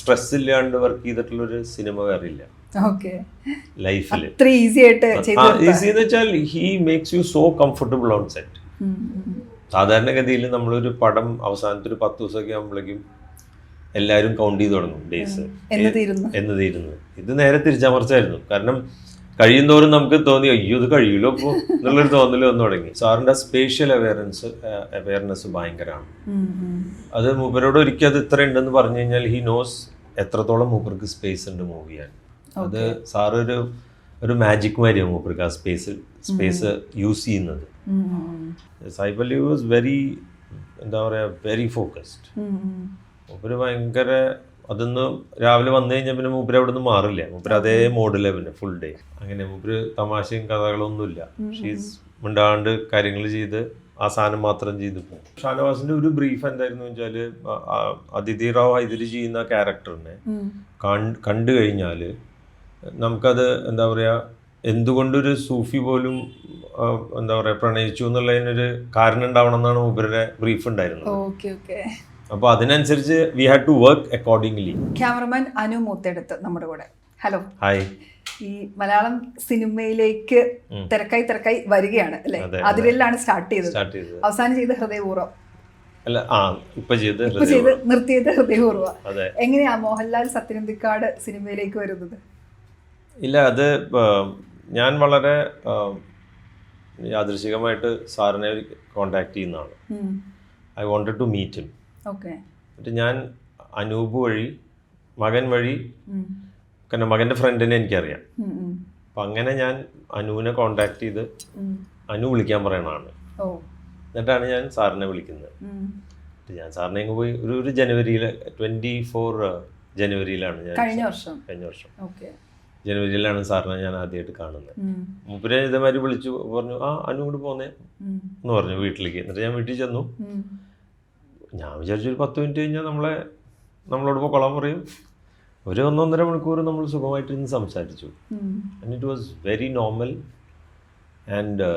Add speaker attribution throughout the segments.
Speaker 1: Stress ഇല്ലാണ്ട് work ചെയ്തിട്ടുള്ളൊരു cinema വേറെ ഇല്ല ലൈഫിൽ. ഈസി എന്ന് വെച്ചാൽ he makes you so comfortable on set. സാധാരണഗതിയിൽ നമ്മളൊരു പടം അവസാനത്തെ ഒരു 10 ദിവസമൊക്കെ ആകുമ്പോഴേക്കും എല്ലാവരും കൗണ്ട് ചെയ്ത് തുടങ്ങും ഡേയ്സ് എന്ന് തീരുന്നത്. ഇത് നേരെ തിരിച്ചമർച്ചായിരുന്നു. കാരണം കഴിയുന്തോറും നമുക്ക് തോന്നി അയ്യോ ഇത് കഴിയുമല്ലോ അപ്പോൾ എന്നുള്ളൊരു തോന്നൽ വന്നു തുടങ്ങി. സാറിൻ്റെ സ്പേഷ്യൽ അവയർനെസ് ഭയങ്കരമാണ്. അത് മൂപ്പരോട് ഒരിക്കൽ അത് ഇത്ര ഉണ്ടെന്ന് പറഞ്ഞു കഴിഞ്ഞാൽ ഹി നോസ് എത്രത്തോളം മൂപ്പർക്ക് സ്പേസ് ഉണ്ട് മൂവ് ചെയ്യാൻ. അത് സാറ് ഒരു മാജിക് മാതിരിയാണ് മൂപ്പർക്ക് ആ സ്പേസ് യൂസ് ചെയ്യുന്നത്. സൈഫ് അലി വാസ് വെരി എന്താ പറയുക വെരി ഫോക്കസ്ഡ്. മൂപ്പര് ഭയങ്കര അതൊന്ന് രാവിലെ വന്നു കഴിഞ്ഞാൽ പിന്നെ മൂപ്പര് അവിടെ നിന്ന് മാറില്ല. മൂപ്പര് അതേ മോഡിലെ പിന്നെ ഫുൾ ഡേ അങ്ങനെ. മൂപ്പര് തമാശയും കഥകളൊന്നുമില്ല. ഷീസ് മിണ്ടാണ്ട് കാര്യങ്ങൾ ചെയ്ത് ആ സാധനം മാത്രം ചെയ്ത് പോകും. ഷാനവാസിന്റെ ഒരു ബ്രീഫ് എന്തായിരുന്നു വെച്ചാല് അതിഥി റാവ് ഹൈദരി ചെയ്യുന്ന ക്യാരക്ടറിനെ കണ്ടു കഴിഞ്ഞാൽ നമുക്കത് എന്താ പറയുക എന്തുകൊണ്ടൊരു സൂഫി പോലും എന്താ പറയുക പ്രണയിച്ചു എന്നുള്ളതിനൊരു കാരണം ഉണ്ടാവണം എന്നാണ് മൂപ്പരുടെ ബ്രീഫ് ഉണ്ടായിരുന്നത്. അപ്പോൾ അതിനനുസരിച്ച് we had to work accordingly.
Speaker 2: Cameraman Anu Moothedath നമ്മുടെ കൂടെ. ഹലോ.
Speaker 1: ഹായ്.
Speaker 2: ഈ മലയാളം സിനിമയിലേക്ക് തിരക്കായി വരികയാണ് അല്ലെ? അതിലെല്ലാം സ്റ്റാർട്ട് ചെയ്തത്. അവസാനം ചെയ്ത് ഹൃദയപൂർവ്വം നിർത്തിയത് ഹൃദയപൂർവ്വം. എങ്ങനെയാ മോഹൻലാൽ സത്യനന്ദിക്കാട് സിനിമയിലേക്ക് വരുന്നത്?
Speaker 1: ഇല്ല, അത് ഞാൻ വളരെ യാദൃശികമായിട്ട് സാറിനെ കോണ്ടാക്ട് ചെയ്യുന്നതാണ്. I wanted to meet him. എന്നിട്ട് ഞാൻ അനൂപ് വഴി മകൻ വഴി കാരണം മകൻ്റെ ഫ്രണ്ടിനെ എനിക്കറിയാം. അപ്പം അങ്ങനെ ഞാൻ അനുവിനെ കോണ്ടാക്ട് ചെയ്ത് അനു വിളിക്കാൻ പറയണതാണ്. എന്നിട്ടാണ് ഞാൻ സാറിനെ വിളിക്കുന്നത്. ഞാൻ സാറിനെ അങ്ങ് പോയി ഒരു ജനുവരിയിൽ 24 ജനുവരിയിലാണ് ഞാൻ കഴിഞ്ഞ വർഷം ജനുവരിയിലാണ് സാറിനെ ഞാൻ ആദ്യമായിട്ട് കാണുന്നത്. മൂപ്പരെ ഇതേമാതിരി വിളിച്ചു പറഞ്ഞു അനു കൂടെ പോന്നേ എന്ന് പറഞ്ഞു വീട്ടിലേക്ക്. എന്നിട്ട് ഞാൻ വീട്ടിൽ ചെന്നു. ഞാൻ വിചാരിച്ചു ഒരു 10 മിനിറ്റ് കഴിഞ്ഞാൽ നമ്മളോട് പോയിക്കൊള്ളാൻ പറയും. ഒരു 1-1.5 മണിക്കൂർ നമ്മൾ സുഖമായിട്ടിരുന്ന് സംസാരിച്ചു. And it was very normal. And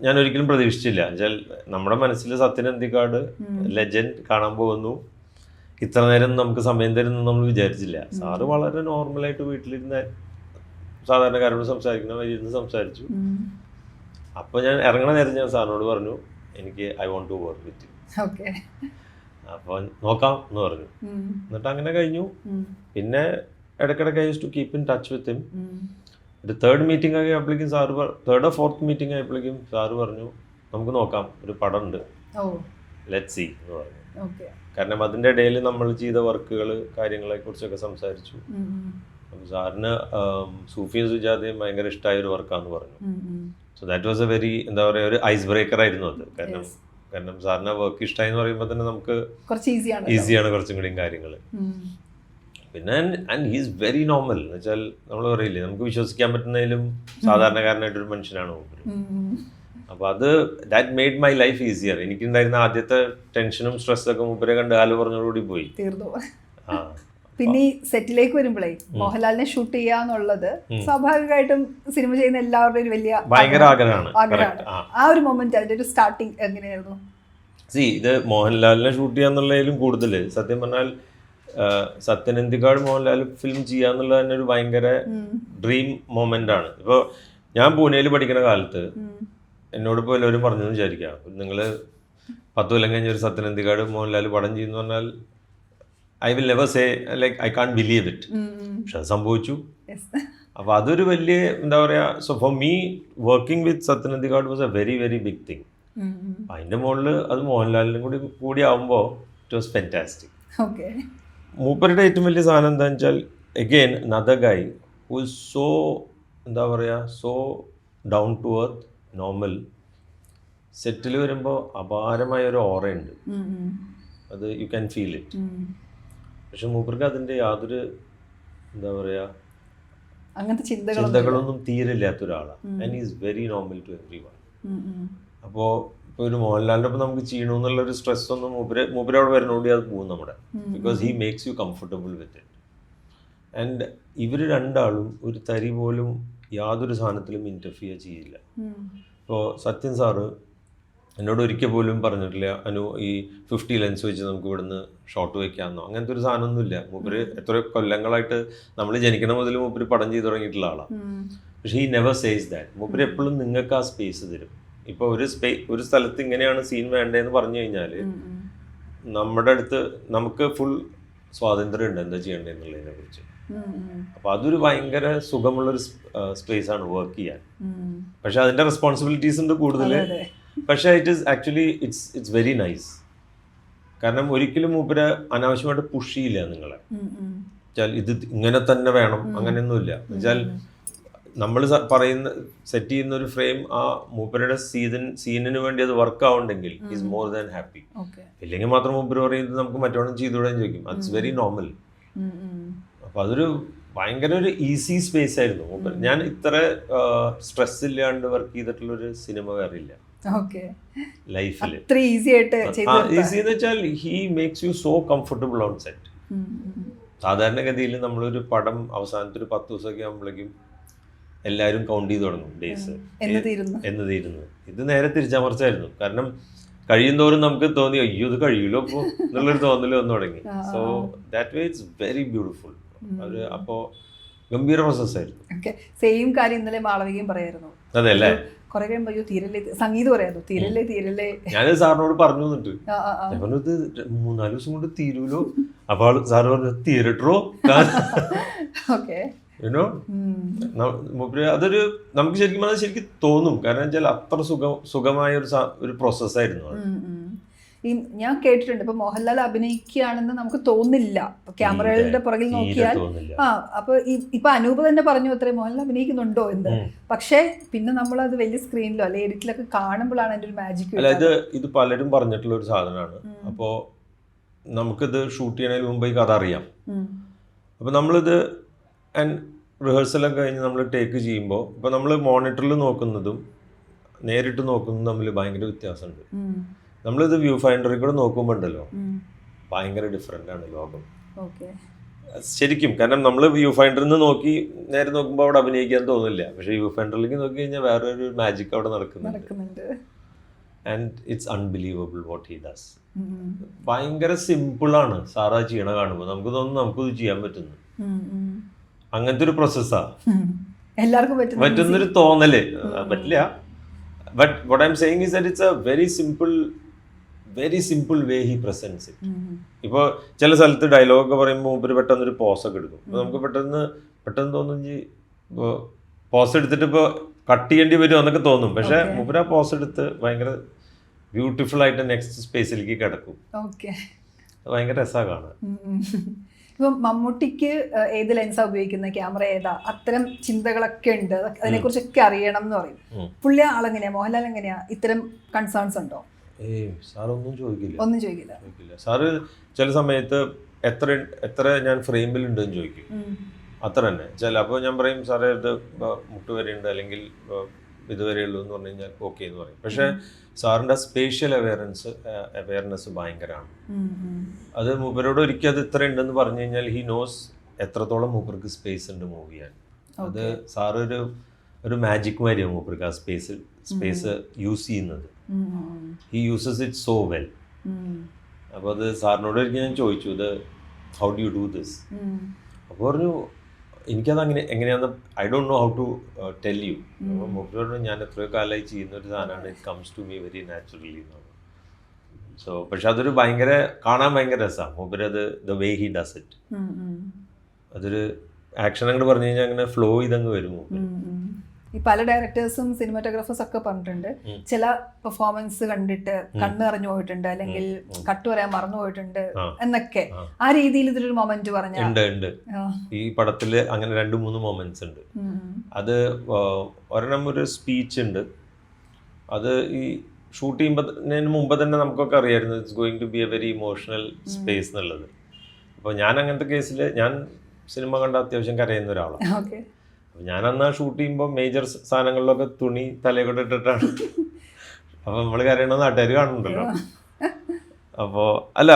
Speaker 1: ഞാൻ ഒരിക്കലും പ്രതീക്ഷിച്ചില്ല എന്നുവെച്ചാൽ നമ്മുടെ മനസ്സിൽ സത്യനന്ദിക്കാട് ലെജൻഡ് കാണാൻ പോകുന്നു, ഇത്ര നേരം നമുക്ക് സമയം തരുന്നു നമ്മൾ വിചാരിച്ചില്ല. സാറ് വളരെ നോർമലായിട്ട് വീട്ടിലിരുന്ന് സാധാരണക്കാരോട് സംസാരിക്കുന്ന വഴി ഇരുന്ന് സംസാരിച്ചു. അപ്പോൾ ഞാൻ ഇറങ്ങണ നേരം ഞാൻ സാറിനോട് പറഞ്ഞു എനിക്ക് I want to work with you. അപ്പോൾ നോക്കാം എന്ന് പറഞ്ഞു. എന്നിട്ട് അങ്ങനെ കഴിഞ്ഞു. പിന്നെ ഇടയ്ക്കിടയ്ക്ക് I use to keep in touch with him. ഒരു 3rd മീറ്റിംഗ് ആയപ്പോഴേക്കും sir 3rd or 4th meeting ആയപ്പോഴേക്കും സാറ് പറഞ്ഞു നമുക്ക് നോക്കാം, ഒരു പടം ഉണ്ട്, ലെറ്റ്സ് സീ എന്ന് പറഞ്ഞു. കാരണം അതിൻ്റെ ഇടയിൽ നമ്മൾ ചെയ്ത വർക്കുകൾ കാര്യങ്ങളെ കുറിച്ചൊക്കെ സംസാരിച്ചു. അപ്പോൾ സാറിന് സൂഫിയും സുജാതയും ഭയങ്കര ഇഷ്ടമായ ഒരു വർക്കാന്ന് പറഞ്ഞു. So that was a very എന്താ പറയുക ഒരു ഐസ് ബ്രേക്കർ ആയിരുന്നു അത്. കാരണം സാറിന് വർക്ക് ഇഷ്ടമായി എന്ന് പറയുമ്പോൾ തന്നെ നമുക്ക് ഈസിയാണ് കുറച്ചും കൂടിയും കാര്യങ്ങൾ. പിന്നെ ആൻഡ് ഹീസ് വെരി നോർമൽ എന്ന് വെച്ചാൽ നമ്മൾ പറയില്ലേ നമുക്ക് വിശ്വസിക്കാൻ പറ്റുന്നതിലും സാധാരണക്കാരനായിട്ടൊരു മനുഷ്യനാണ് മൂപ്പര്. അപ്പോൾ അത് that made my life easier. എനിക്കുണ്ടായിരുന്ന ആദ്യത്തെ ടെൻഷനും സ്ട്രെസ്സൊക്കെ മൂപ്പരെ കണ്ട് കാല് പറഞ്ഞോടുകൂടി പോയി.
Speaker 2: പിന്നെ ഈ സെറ്റിലേക്ക് വരുമ്പോഴേ മോഹൻലാലിനെ ഷൂട്ട് ചെയ്യാന്നുള്ളത് സ്വാഭാവികമായിട്ടും സിനിമ ചെയ്യുന്ന എല്ലാവരുടെയും വലിയ
Speaker 1: ഭയങ്കര ആഗ്രഹമാണ്.
Speaker 2: ആ ഒരു മൊമെന്റ് അതിന്റെ ഒരു സ്റ്റാർട്ടിങ് എങ്ങനെയായിരുന്നു?
Speaker 1: ഇത് മോഹൻലാലിനെ ഷൂട്ട് ചെയ്യാന്നുള്ളതിലും കൂടുതൽ സത്യം പറഞ്ഞാൽ സത്യനന്ദിക്കാട് മോഹൻലാൽ ഫിലിം ചെയ്യാന്നുള്ളത് തന്നെ ഒരു ഭയങ്കര ഡ്രീം മൊമെന്റ് ആണ്. ഇപ്പോൾ ഞാൻ പൂനെയിൽ പഠിക്കുന്ന കാലത്ത് എന്നോട് ഇപ്പോൾ എല്ലാവരും പറഞ്ഞു വിചാരിക്കാം, നിങ്ങൾ 10 കൊല്ലം കഴിഞ്ഞ ഒരു സത്യനന്ദിക്കാട് മോഹൻലാൽ പടം ചെയ്യുന്നു പറഞ്ഞാൽ I will never say like I can't believe it. പക്ഷെ അത് സംഭവിച്ചു. അപ്പോൾ അതൊരു വലിയ എന്താ പറയുക. So for me working with Sathyan Anthikad was a very very big thing. അതിൻ്റെ മുകളിൽ അത് മോഹൻലാലിനും കൂടി ആവുമ്പോൾ ഇറ്റ് വാസ് ഫാന്റാസ്റ്റിക്. മൂപ്പരുടെ ഏറ്റവും വലിയ സാധനം എന്താണെന്ന് വെച്ചാൽ again another guy who is so എന്താ പറയുക so down to earth normal. സെറ്റിൽ വരുമ്പോൾ അപാരമായ ഒരു ഓറയുണ്ട്, അത് യു ക്യാൻ ഫീൽ ഇറ്റ്. പക്ഷെ മൂപ്പർക്ക് അതിൻ്റെ യാതൊരു എന്താ പറയുക അങ്ങനത്തെ ചിന്തകളൊന്നും തീരില്ലാത്ത ഒരാളാണ്. And is very normal to every one. അപ്പോൾ ഇപ്പോൾ ഒരു മോഹൻലാലിൻ്റെ ഒപ്പം നമുക്ക് ചെയ്യണമെന്നുള്ളൊരു സ്ട്രെസ് ഒന്നും മൂപ്പര് അവിടെ വരുന്നോണ്ടി അത് പോകും നമ്മുടെ. Because he makes you comfortable with it. And ഇവർ രണ്ടാളും ഒരു തരി പോലും യാതൊരു സാധനത്തിലും ഇൻ്റർഫിയർ ചെയ്യില്ല. ഇപ്പോൾ സത്യൻ സാറ് എന്നോട് ഒരിക്കൽ പോലും പറഞ്ഞിട്ടില്ല ഈ 50 ലെൻസ് വെച്ച് നമുക്ക് ഇവിടുന്ന് ഷോട്ട് വെക്കാമെന്നോ അങ്ങനത്തെ ഒരു സാധനമൊന്നുമില്ല. മൂപ്പര് എത്ര കൊല്ലങ്ങളായിട്ട് നമ്മൾ ജനിക്കണ മുതൽ മൂപ്പര് പടം ചെയ്ത് തുടങ്ങിയിട്ടുള്ള ആളാണ്. പക്ഷേ ഈ നെവർ സേസ് ദാറ്റ്. മൂപ്പര് എപ്പോഴും നിങ്ങൾക്ക് ആ സ്പേസ് തരും. ഇപ്പോൾ ഒരു സ്ഥലത്ത് ഇങ്ങനെയാണ് സീൻ വേണ്ടതെന്ന് പറഞ്ഞു കഴിഞ്ഞാൽ നമ്മുടെ അടുത്ത് നമുക്ക് ഫുൾ സ്വാതന്ത്ര്യം ഉണ്ട് എന്താ ചെയ്യേണ്ടതെന്നുള്ളതിനെ കുറിച്ച്. അപ്പോൾ അതൊരു ഭയങ്കര സുഖമുള്ളൊരു സ്പേസ് ആണ് വർക്ക് ചെയ്യാൻ. പക്ഷെ അതിൻ്റെ റെസ്പോൺസിബിലിറ്റീസ് ഉണ്ട് കൂടുതൽ. പക്ഷേ ഇറ്റ്സ് വെരി നൈസ്. കാരണം ഒരിക്കലും മൂപ്പര് അനാവശ്യമായിട്ട് പുഷ് ചെയ്യില്ല നിങ്ങളെ. വെച്ചാൽ ഇത് ഇങ്ങനെ തന്നെ വേണം അങ്ങനെയൊന്നുമില്ല. വെച്ചാൽ നമ്മൾ സെറ്റ് ചെയ്യുന്ന ഒരു ഫ്രെയിം ആ മൂപ്പരുടെ സീനിന് വേണ്ടി അത് വർക്ക് ആവുന്നുണ്ടെങ്കിൽ ഈസ് മോർ ദാൻ ഹാപ്പി. ഇല്ലെങ്കിൽ മാത്രം മൂപ്പര് പറയുന്നത് നമുക്ക് മറ്റോണം ചെയ്തുകൂടാന്ന് ചോദിക്കും. It's very normal. അപ്പൊ അതൊരു ഭയങ്കര ഒരു ഈസി സ്പേസ് ആയിരുന്നു മൂപ്പര്. ഞാൻ ഇത്ര സ്ട്രെസ് ഇല്ലാണ്ട് വർക്ക് ചെയ്തിട്ടുള്ളൊരു സിനിമ വേറെ ഇല്ല ലൈഫില്. ഈസി എന്ന് വെച്ചാൽ he makes you so comfortable on set. സാധാരണഗതിയിൽ നമ്മളൊരു പടം അവസാനത്തെ ഒരു 10 ദിവസമൊക്കെ ആകുമ്പോഴേക്കും എല്ലാവരും കൗണ്ട് ചെയ്ത് തുടങ്ങും ഡേയ്സ് എന്ന് തീരുന്നത്. ഇത് നേരെ തിരിച്ചമർച്ചായിരുന്നു. കാരണം കഴിയുന്തോറും നമുക്ക് തോന്നി അയ്യോ ഇത് കഴിയൂലോ അപ്പോൾ എന്നുള്ളൊരു തോന്നൽ വന്നു തുടങ്ങി. So that way it's very beautiful. അത് അപ്പോൾ ഗംഭീര പ്രോസസ്സായിരുന്നു.
Speaker 2: സെയിം കാര്യം ഇന്നലെ മാളവികയും പറയായിരുന്നു.
Speaker 1: അതെ അല്ലേ?
Speaker 2: കുറെ കഴിയുമ്പോ തീരല്ലേ സംഗീതം പറയായിരുന്നു. തീരല്ലേ
Speaker 1: ഞാൻ സാറിനോട് പറഞ്ഞു തന്നിട്ട് ഞാൻ പറഞ്ഞത് 3-4 ദിവസം കൊണ്ട് തീരൂലോ. അപ്പോൾ സാറ് പറഞ്ഞു തീരട്ടോ. അതൊരു നമുക്ക് ശരിക്കും അത് ശരിക്കും തോന്നും. കാരണം വെച്ചാൽ അത്ര സുഖമായ ഒരു പ്രോസസ്സായിരുന്നു.
Speaker 2: ഞാൻ കേട്ടിട്ടുണ്ട് ഇപ്പൊ മോഹൻലാൽ അഭിനയിക്കുകയാണെന്ന് നമുക്ക് തോന്നില്ല ക്യാമറകളുടെ പുറകിൽ നോക്കിയാൽ. അപ്പൊ ഇപ്പൊ അനൂപ് തന്നെ പറഞ്ഞു അത്രേ മോഹൻലാൽ അഭിനയിക്കുന്നുണ്ടോ എന്ന്. പക്ഷെ പിന്നെ നമ്മൾ അത് വലിയ സ്ക്രീനിലോ അല്ലെ എഡിറ്റിലൊക്കെ കാണുമ്പോഴാണ് അതിന്റെ ഒരു മാജിക്.
Speaker 1: ഇത് പലരും പറഞ്ഞിട്ടുള്ള ഒരു സാധനമാണ്. അപ്പോ നമുക്കിത് ഷൂട്ട് ചെയ്യണതിന് മുമ്പ് ഈ കഥ അറിയാം. അപ്പൊ നമ്മളിത് റിഹേഴ്സലൊക്കെ കഴിഞ്ഞ് നമ്മൾ ടേക്ക് ചെയ്യുമ്പോൾ ഇപ്പൊ നമ്മൾ മോണിറ്ററിൽ നോക്കുന്നതും നേരിട്ട് നോക്കുന്നതും തമ്മിൽ ഭയങ്കര വ്യത്യാസമുണ്ട്. നമ്മളിത് വ്യൂ ഫൈൻഡറിൽ കൂടെ നോക്കുമ്പോൾ ഉണ്ടല്ലോ ഭയങ്കര ഡിഫറെൻ്റ് ആണ് ലോകം ശരിക്കും. കാരണം നമ്മൾ വ്യൂ ഫൈൻഡറിൽ നിന്ന് നോക്കി നേരെ നോക്കുമ്പോൾ അവിടെ അഭിനയിക്കാൻ തോന്നില്ല. പക്ഷെ വ്യൂ ഫൈൻഡറിലേക്ക് നോക്കി കഴിഞ്ഞാൽ വേറെ ഒരു മാജിക് അവിടെ നടക്കുന്നുണ്ട്. And it's unbelievable what he does. ഭയങ്കര സിമ്പിളാണ് സാറാ ചെയ്യണ കാണുമ്പോൾ നമുക്ക് തോന്നുന്നു നമുക്കിത് ചെയ്യാൻ പറ്റുന്നു. അങ്ങനത്തെ ഒരു പ്രോസസ്സാണ്
Speaker 2: എല്ലാവർക്കും
Speaker 1: പറ്റുന്നൊരു തോന്നല്. പറ്റില്ല. But what I am saying is that it's a very simple way he presents it. ഇപ്പോൾ ചില സ്ഥലത്ത് ഡയലോഗൊക്കെ പറയുമ്പോൾ മൂപ്പര് പെട്ടെന്നൊരു പോസൊക്കെ എടുക്കും. അപ്പോൾ നമുക്ക് പെട്ടെന്ന് തോന്നുമെങ്കിൽ ഇപ്പോൾ പോസ് എടുത്തിട്ട് ഇപ്പോൾ കട്ട് ചെയ്യേണ്ടി വരും എന്നൊക്കെ തോന്നും. പക്ഷേ മൂപ്പര് ആ പോസ് എടുത്ത് ഭയങ്കര ബ്യൂട്ടിഫുൾ ആയിട്ട് നെക്സ്റ്റ് സ്പേസിലേക്ക് കിടക്കും. ഭയങ്കര രസമാണ് കാണാൻ.
Speaker 2: ഇപ്പം മമ്മൂട്ടിക്ക് ഏത് ലെൻസാ ഉപയോഗിക്കുന്ന ക്യാമറ ഏതാ അത്തരം ചിന്തകളൊക്കെ ഉണ്ട്. അതിനെക്കുറിച്ചൊക്കെ അറിയണം എന്ന് പറയും. പുള്ളി ആളെങ്ങനെയാ മോഹൻലാൽ എങ്ങനെയാ ഇത്തരം കൺസേൺസ് ഉണ്ടോ?
Speaker 1: സാറൊന്നും ചോദിക്കില്ല. സാറ് ചില സമയത്ത് എത്ര ഞാൻ ഫ്രെയിമിലുണ്ടെന്ന് ചോദിക്കും. അത്ര തന്നെ. അപ്പോൾ ഞാൻ പറയും സാറേ ഇത് മുട്ട് വരെയുണ്ട് അല്ലെങ്കിൽ ഇതുവരെയുള്ളൂ എന്ന് പറഞ്ഞു കഴിഞ്ഞാൽ ഓക്കെ എന്ന് പറയും. പക്ഷേ സാറിൻ്റെ സ്പേഷ്യൽ അവയർനെസ് ഭയങ്കരമാണ്. അത് മൂപ്പരോട് ഒരിക്കൽ അത് ഇത്ര ഉണ്ടെന്ന് പറഞ്ഞു കഴിഞ്ഞാൽ ഹി നോസ് എത്രത്തോളം മൂപ്പർക്ക് സ്പേസ് ഉണ്ട് മൂവ് ചെയ്യാൻ. അത് സാറ് ഒരു മാജിക് മാതിരിയാണ് മൂപ്പർക്ക് ആ സ്പേസ് യൂസ് ചെയ്യുന്നത്. He uses it so well. അപ്പോൾ അത് സാറിനോട് ഒരിക്കൽ ഞാൻ ചോദിച്ചു ഇത് how do you do this. അപ്പോൾ പറഞ്ഞു എനിക്കത് എങ്ങനെയാണെന്ന് I don't know how to tell you. അപ്പോൾ മൂപ്പരോട് ഞാൻ എത്രയോ കാലമായി ചെയ്യുന്ന ഒരു സാധനമാണ്. It comes to me very naturally എന്നാണ്. സോ പക്ഷെ അതൊരു കാണാൻ ഭയങ്കര രസമാണ് മൂപ്പരത് the way he does it. അതൊരു ആക്ഷൻ അങ്ങോട്ട് പറഞ്ഞു കഴിഞ്ഞാൽ അങ്ങനെ ഫ്ലോ ചെയ്തങ്ങ് വരും.
Speaker 2: ഈ പല ഡയറക്ടേഴ്സും സിനിമാറ്റോഗ്രാഫേഴ്സ് ഒക്കെ പറഞ്ഞിട്ടുണ്ട് ചില പെർഫോമൻസ് കണ്ടിട്ട് കണ്ണ് അറിഞ്ഞു പോയിട്ടുണ്ട് അല്ലെങ്കിൽ കട്ട് പറയാൻ മറന്നു പോയിട്ടുണ്ട് എന്നൊക്കെ. ആ രീതിയിൽ ഇതിലൊരു മൊമെന്റ്
Speaker 1: ഉണ്ട്. ഈ പടത്തില് അങ്ങനെ 2-3 മൊമെന്റ്സ് ഉണ്ട്. അത് ഒരെണ്ണം ഒരു സ്പീച്ച് ഉണ്ട്. അത് ഈ ഷൂട്ട് ചെയ്യുമ്പോൾ മുമ്പ് തന്നെ നമുക്കൊക്കെ അറിയായിരുന്നു it's going to be a very emotional space എന്നുള്ളത്. അപ്പോൾ ഞാൻ അങ്ങനത്തെ കേസിൽ ഞാൻ സിനിമ കണ്ട അത്യാവശ്യം കരയുന്ന ഒരാളാണ്. അപ്പോൾ ഞാൻ അന്ന് ഷൂട്ട് ചെയ്യുമ്പോൾ മേജർ സാധനങ്ങളിലൊക്കെ തുണി തലയിൽ കൊണ്ട് ഇട്ടിട്ടാണ്. അപ്പോൾ നമ്മൾ കരയണമെന്ന് നാട്ടുകാർ കാണുന്നുണ്ടല്ലോ. അപ്പോൾ അല്ല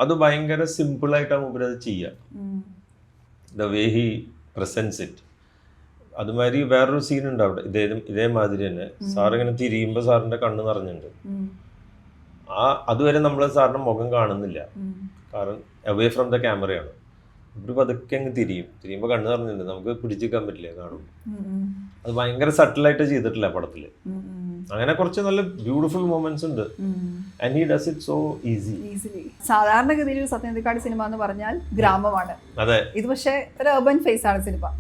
Speaker 1: അത് ഭയങ്കര സിമ്പിളായിട്ടാണ് മൂപ്പര് അത് ചെയ്യുക. The way he presents it. അതുമാതിരി വേറൊരു സീൻ ഉണ്ട് അവിടെ, ഇതേമാതിരി തന്നെ. സാർ ഇങ്ങനെ തിരിയുമ്പോൾ സാറിന്റെ കണ്ണ് നിറഞ്ഞിട്ടുണ്ട്. അതുവരെ നമ്മൾ സാറിന്റെ മുഖം കാണുന്നില്ല, കാരണം അവേ ഫ്രം ദ ക്യാമറയാണ്. ഒരു പതുക്കെ അങ്ങ് തിരിയുമ്പോൾ കണ്ണ് നിറഞ്ഞിട്ടുണ്ട്, നമുക്ക് പിടിച്ചിരിക്കാൻ പറ്റില്ല കാണുമ്പോൾ. അത് ഭയങ്കര സട്ടിലായിട്ട് ചെയ്തിട്ടില്ല പടത്തില്. അങ്ങനെ കുറച്ച് നല്ല ബ്യൂട്ടിഫുൾ മൊമെന്റ്സ് ഉണ്ട്. And he does it so easily.
Speaker 2: സാധാരണഗതിയിൽ ഒരു സത്യനന്ദിക്കാട് സിനിമ എന്ന് പറഞ്ഞാൽ ഗ്രാമമാണ്.
Speaker 1: അതെ,
Speaker 2: ഇത് പക്ഷേ ഒരു അർബൻ ഫേസ് ആണ് സിനിമ.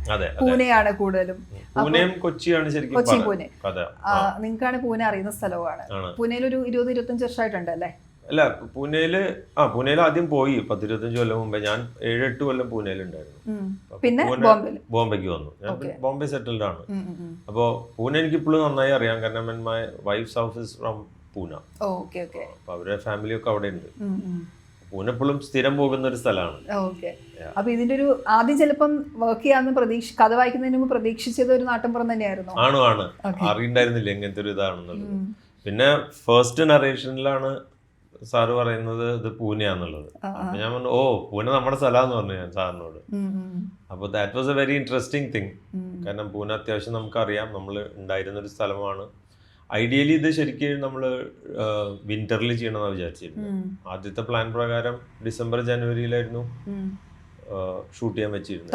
Speaker 2: പൂനെയാണ് കൂടുതലും.
Speaker 1: പൂനെയും കൊച്ചിയാണ് ശരിക്കും.
Speaker 2: കൊച്ചി പൂനെ. നിങ്ങൾക്കാണ് പൂനെ അറിയുന്ന സ്ഥലവുമാണ്. പൂനെയിൽ ഒരു 20-25 വർഷമായിട്ടുണ്ട് അല്ലേ?
Speaker 1: അല്ല, പൂനെയില് ആദ്യം പോയി 10-25 കൊല്ലം മുമ്പേ. ഞാൻ 7-8 കൊല്ലം പൂനെയിലുണ്ടായിരുന്നു.
Speaker 2: പിന്നെ
Speaker 1: ബോംബെക്ക് വന്നു. ഞാൻ ബോംബെ സെറ്റിൽഡ് ആണ്. അപ്പോൾ പൂനെ എനിക്ക് ഇപ്പോഴും നന്നായി അറിയാം, കാരണം my wife's house is from Pune. അപ്പൊ അവരുടെ ഫാമിലി ഒക്കെ അവിടെ ഉണ്ട്. പൂനെ എപ്പോഴും സ്ഥിരം പോകുന്ന ഒരു സ്ഥലമാണ്.
Speaker 2: അപ്പൊ ഇതിന്റെ ഒരു ആദ്യം ചിലപ്പം വർക്ക് ചെയ്യാന്ന് കഥ വായിക്കുന്നതിന് മുമ്പ് പ്രതീക്ഷിച്ചത് ഒരു നാട്ടിൻപുറം തന്നെയായിരുന്നു.
Speaker 1: ആണ് അറിയണ്ടായിരുന്നില്ല എങ്ങനത്തെ ഒരു ഇതാണെന്നുള്ളത്. പിന്നെ ഫസ്റ്റ് നറേഷനിലാണ് സാറ് പറയുന്നത് ഇത് പൂനെയാന്നുള്ളത്. അപ്പൊ ഞാൻ പറഞ്ഞു, ഓ പൂനെ നമ്മുടെ സ്ഥലമാന്ന് പറഞ്ഞു ഞാൻ സാറിനോട്. അപ്പൊ that was a very interesting thing. കാരണം പൂനെ അത്യാവശ്യം നമുക്കറിയാം, നമ്മൾ ഉണ്ടായിരുന്നൊരു സ്ഥലമാണ്. ഐഡിയലി ഇത് ശരിക്കും നമ്മൾ വിന്ററിൽ ചെയ്യണമെന്നാണ് വിചാരിച്ചിരുന്നത്. ആദ്യത്തെ പ്ലാൻ പ്രകാരം ഡിസംബർ ജനുവരിയിലായിരുന്നു ഷൂട്ട് ചെയ്യാൻ വെച്ചിരുന്നത്.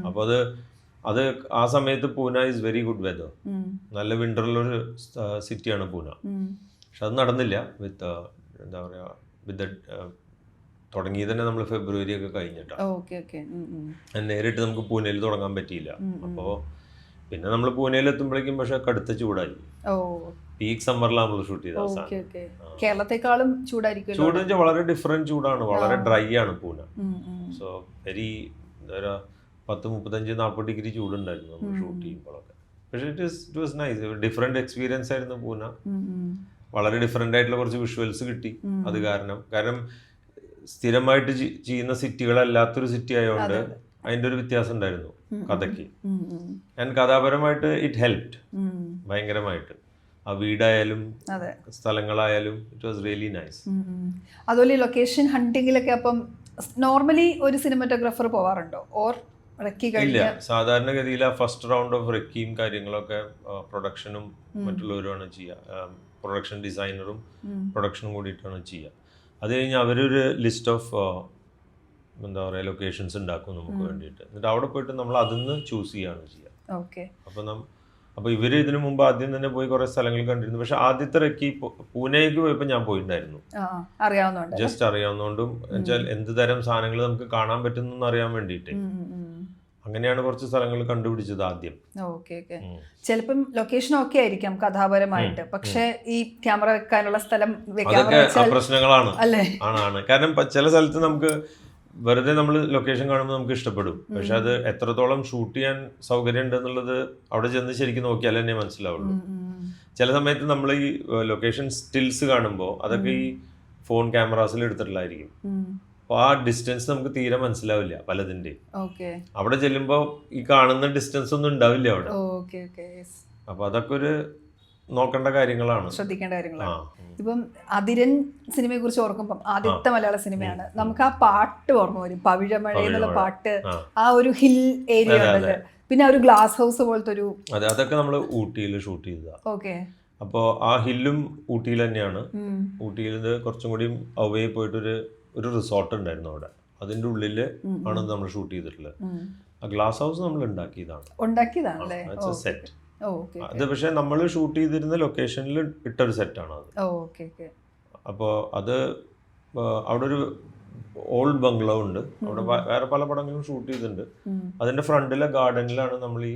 Speaker 1: അപ്പൊ അത് ആ സമയത്ത് Pune is very good weather. നല്ല വിന്ററിലൊരു സിറ്റിയാണ് പൂന. പക്ഷെ അത് നടന്നില്ല. എന്താ പറയുക, തുടങ്ങി തന്നെ നമ്മൾ ഫെബ്രുവരി ഒക്കെ കഴിഞ്ഞിട്ടാണ്. നേരിട്ട് നമുക്ക് പൂനെയിൽ തുടങ്ങാൻ പറ്റിയില്ല. അപ്പോൾ പിന്നെ നമ്മൾ പൂനെയിൽ എത്തുമ്പോഴേക്കും പക്ഷെ കടുത്ത ചൂടായി. പീക്ക് സമ്മറിലാണ് നമ്മൾ ഷൂട്ട് ചെയ്ത.
Speaker 2: കേരളത്തെക്കാളും ചൂടായിരിക്കും.
Speaker 1: ചൂട് വെച്ചാൽ വളരെ ഡിഫറെന്റ് ചൂടാണ്, വളരെ ഡ്രൈ ആണ് പൂന. സോ വെരി എന്താ പറയുക, 10-35-40 ഡിഗ്രി ചൂടുണ്ടായിരുന്നു നമ്മൾ ഷൂട്ട് ചെയ്യുമ്പോഴൊക്കെ. പക്ഷെ it was nice, different experience ആയിരുന്നു പൂന. വളരെ ഡിഫറെന്റ് ആയിട്ടുള്ള കുറച്ച് വിഷ്വൽസ് കിട്ടി. അത് കാരണം സ്ഥിരമായിട്ട് ചെയ്യുന്ന സിറ്റികളല്ലാത്തൊരു സിറ്റി ആയതുകൊണ്ട് അതിന്റെ ഒരു വ്യത്യാസം ഉണ്ടായിരുന്നു കഥയ്ക്ക്. ആൻഡ് കഥാപരമായിട്ട് ഇറ്റ് ഹെൽപ്ഡ് ഭയങ്കരമായിട്ട്. ആ വീടായാലും സ്ഥലങ്ങളായാലും ഇറ്റ് വാസ് റിയലി നൈസ്.
Speaker 2: അതുപോലെ ലൊക്കേഷൻ ഹണ്ടിങ്ങിലൊക്കെ അപ്പം നോർമലി ഒരു സിനിമാറ്റോഗ്രാഫർ പോവാറുണ്ടോ? ഓർ
Speaker 1: ഇല്ല, സാധാരണഗതിയിൽ ആ ഫസ്റ്റ് റൗണ്ട് ഓഫ് റെക്കിയും കാര്യങ്ങളൊക്കെ പ്രൊഡക്ഷനും മറ്റുള്ളവരുമാണ് ചെയ്യുക. പ്രൊഡക്ഷൻ ഡിസൈനറും പ്രൊഡക്ഷനും കൂടിയിട്ടാണ് ചെയ്യുക. അത് കഴിഞ്ഞ് അവരൊരു ലിസ്റ്റ് ഓഫ് എന്താ പറയുക ലൊക്കേഷൻസ് ഉണ്ടാക്കും നമുക്ക് വേണ്ടിയിട്ട്. എന്നിട്ട് അവിടെ പോയിട്ട് നമ്മൾ അതിന്ന് ചൂസ് ചെയ്യാണ് ചെയ്യുക. അപ്പോൾ ഇവർ ഇതിനു മുമ്പ് ആദ്യം തന്നെ പോയി കുറേ സ്ഥലങ്ങൾ കണ്ടിരുന്നു. പക്ഷെ ആദ്യത്തെ റെക്കി പൂനെക്ക് പോയപ്പോൾ ഞാൻ പോയിട്ടുണ്ടായിരുന്നു, ജസ്റ്റ് അറിയാവുന്നതുകൊണ്ടും വെച്ചാൽ എന്ത് തരം സാധനങ്ങൾ നമുക്ക് കാണാൻ പറ്റുന്നു അറിയാൻ വേണ്ടിയിട്ട്. അങ്ങനെയാണ് കുറച്ച് സ്ഥലങ്ങൾ കണ്ടുപിടിച്ചത് ആദ്യം.
Speaker 2: ചിലപ്പം ലൊക്കേഷൻ ഒക്കെ ആയിരിക്കാം കഥാപരമായിട്ട്, പക്ഷെ ഈ ക്യാമറ വെക്കാനുള്ള സ്ഥലം
Speaker 1: പ്രശ്നങ്ങളാണ്. ആണ് കാരണം ചില സ്ഥലത്ത് നമുക്ക് വെറുതെ നമ്മൾ ലൊക്കേഷൻ കാണുമ്പോൾ നമുക്ക് ഇഷ്ടപ്പെടും, പക്ഷെ അത് എത്രത്തോളം ഷൂട്ട് ചെയ്യാൻ സൗകര്യം ഉണ്ടെന്നുള്ളത് അവിടെ ചെന്ന് ശരിക്കും നോക്കിയാൽ തന്നെ മനസ്സിലാവുള്ളൂ. ചില സമയത്ത് നമ്മൾ ഈ ലൊക്കേഷൻ സ്റ്റിൽസ് കാണുമ്പോൾ അതൊക്കെ ഈ ഫോൺ ക്യാമറാസിൽ എടുത്തിട്ടുള്ളതായിരിക്കും. അപ്പോൾ ആ ഡിസ്റ്റൻസ് നമുക്ക് തീരെ മനസ്സിലാവില്ല പലതിൻ്റെ. അവിടെ ചെല്ലുമ്പോൾ ഈ കാണുന്ന ഡിസ്റ്റൻസ് ഒന്നും ഉണ്ടാവില്ല അവിടെ. അപ്പൊ അതൊക്കെ ഒരു നോക്കേണ്ട കാര്യങ്ങളാണ്,
Speaker 2: ശ്രദ്ധിക്കേണ്ട കാര്യങ്ങളാണ്. ഇപ്പം അതിരൻ സിനിമയെ കുറിച്ച് ഓർക്കുമ്പം ആദ്യത്തെ മലയാള സിനിമയാണ്, നമുക്ക് ആ പാട്ട് ഓർമ്മ വരും, പവിഴമഴ എന്നുള്ള പാട്ട്. ആ ഒരു ഹിൽ ഏരിയ ഉണ്ടല്ലോ, പിന്നെ ഒരു ഗ്ലാസ് ഹൗസ് പോലത്തെ ഒരു,
Speaker 1: അതൊക്കെ നമ്മൾ ഊട്ടിയിൽ ഷൂട്ട് ചെയ്തതാണ്. അപ്പോൾ ആ ഹില്ലും ഊട്ടിയിൽ തന്നെയാണ്. ഊട്ടിയിൽ നിന്ന് കുറച്ചും കൂടി അവേ പോയിട്ടൊരു റിസോർട്ട് ഉണ്ടായിരുന്നു അവിടെ, അതിന്റെ ഉള്ളിൽ ആണ് നമ്മൾ ഷൂട്ട് ചെയ്തിട്ടുള്ളത്. ആ ഗ്ലാസ് ഹൗസ് നമ്മൾ ഉണ്ടാക്കിയതാണ് സെറ്റ്. അത് പക്ഷെ നമ്മൾ ഷൂട്ട് ചെയ്തിരുന്ന ലൊക്കേഷനിൽ ഇട്ടൊരു സെറ്റാണ് അത്. അപ്പോൾ അത് അവിടെ ഒരു ഓൾഡ് ബംഗ്ലോ ഉണ്ട്, അവിടെ വേറെ പല പടങ്ങളും ഷൂട്ട് ചെയ്തിട്ടുണ്ട്. അതിന്റെ ഫ്രണ്ടിലെ ഗാർഡനിലാണ് നമ്മൾ ഈ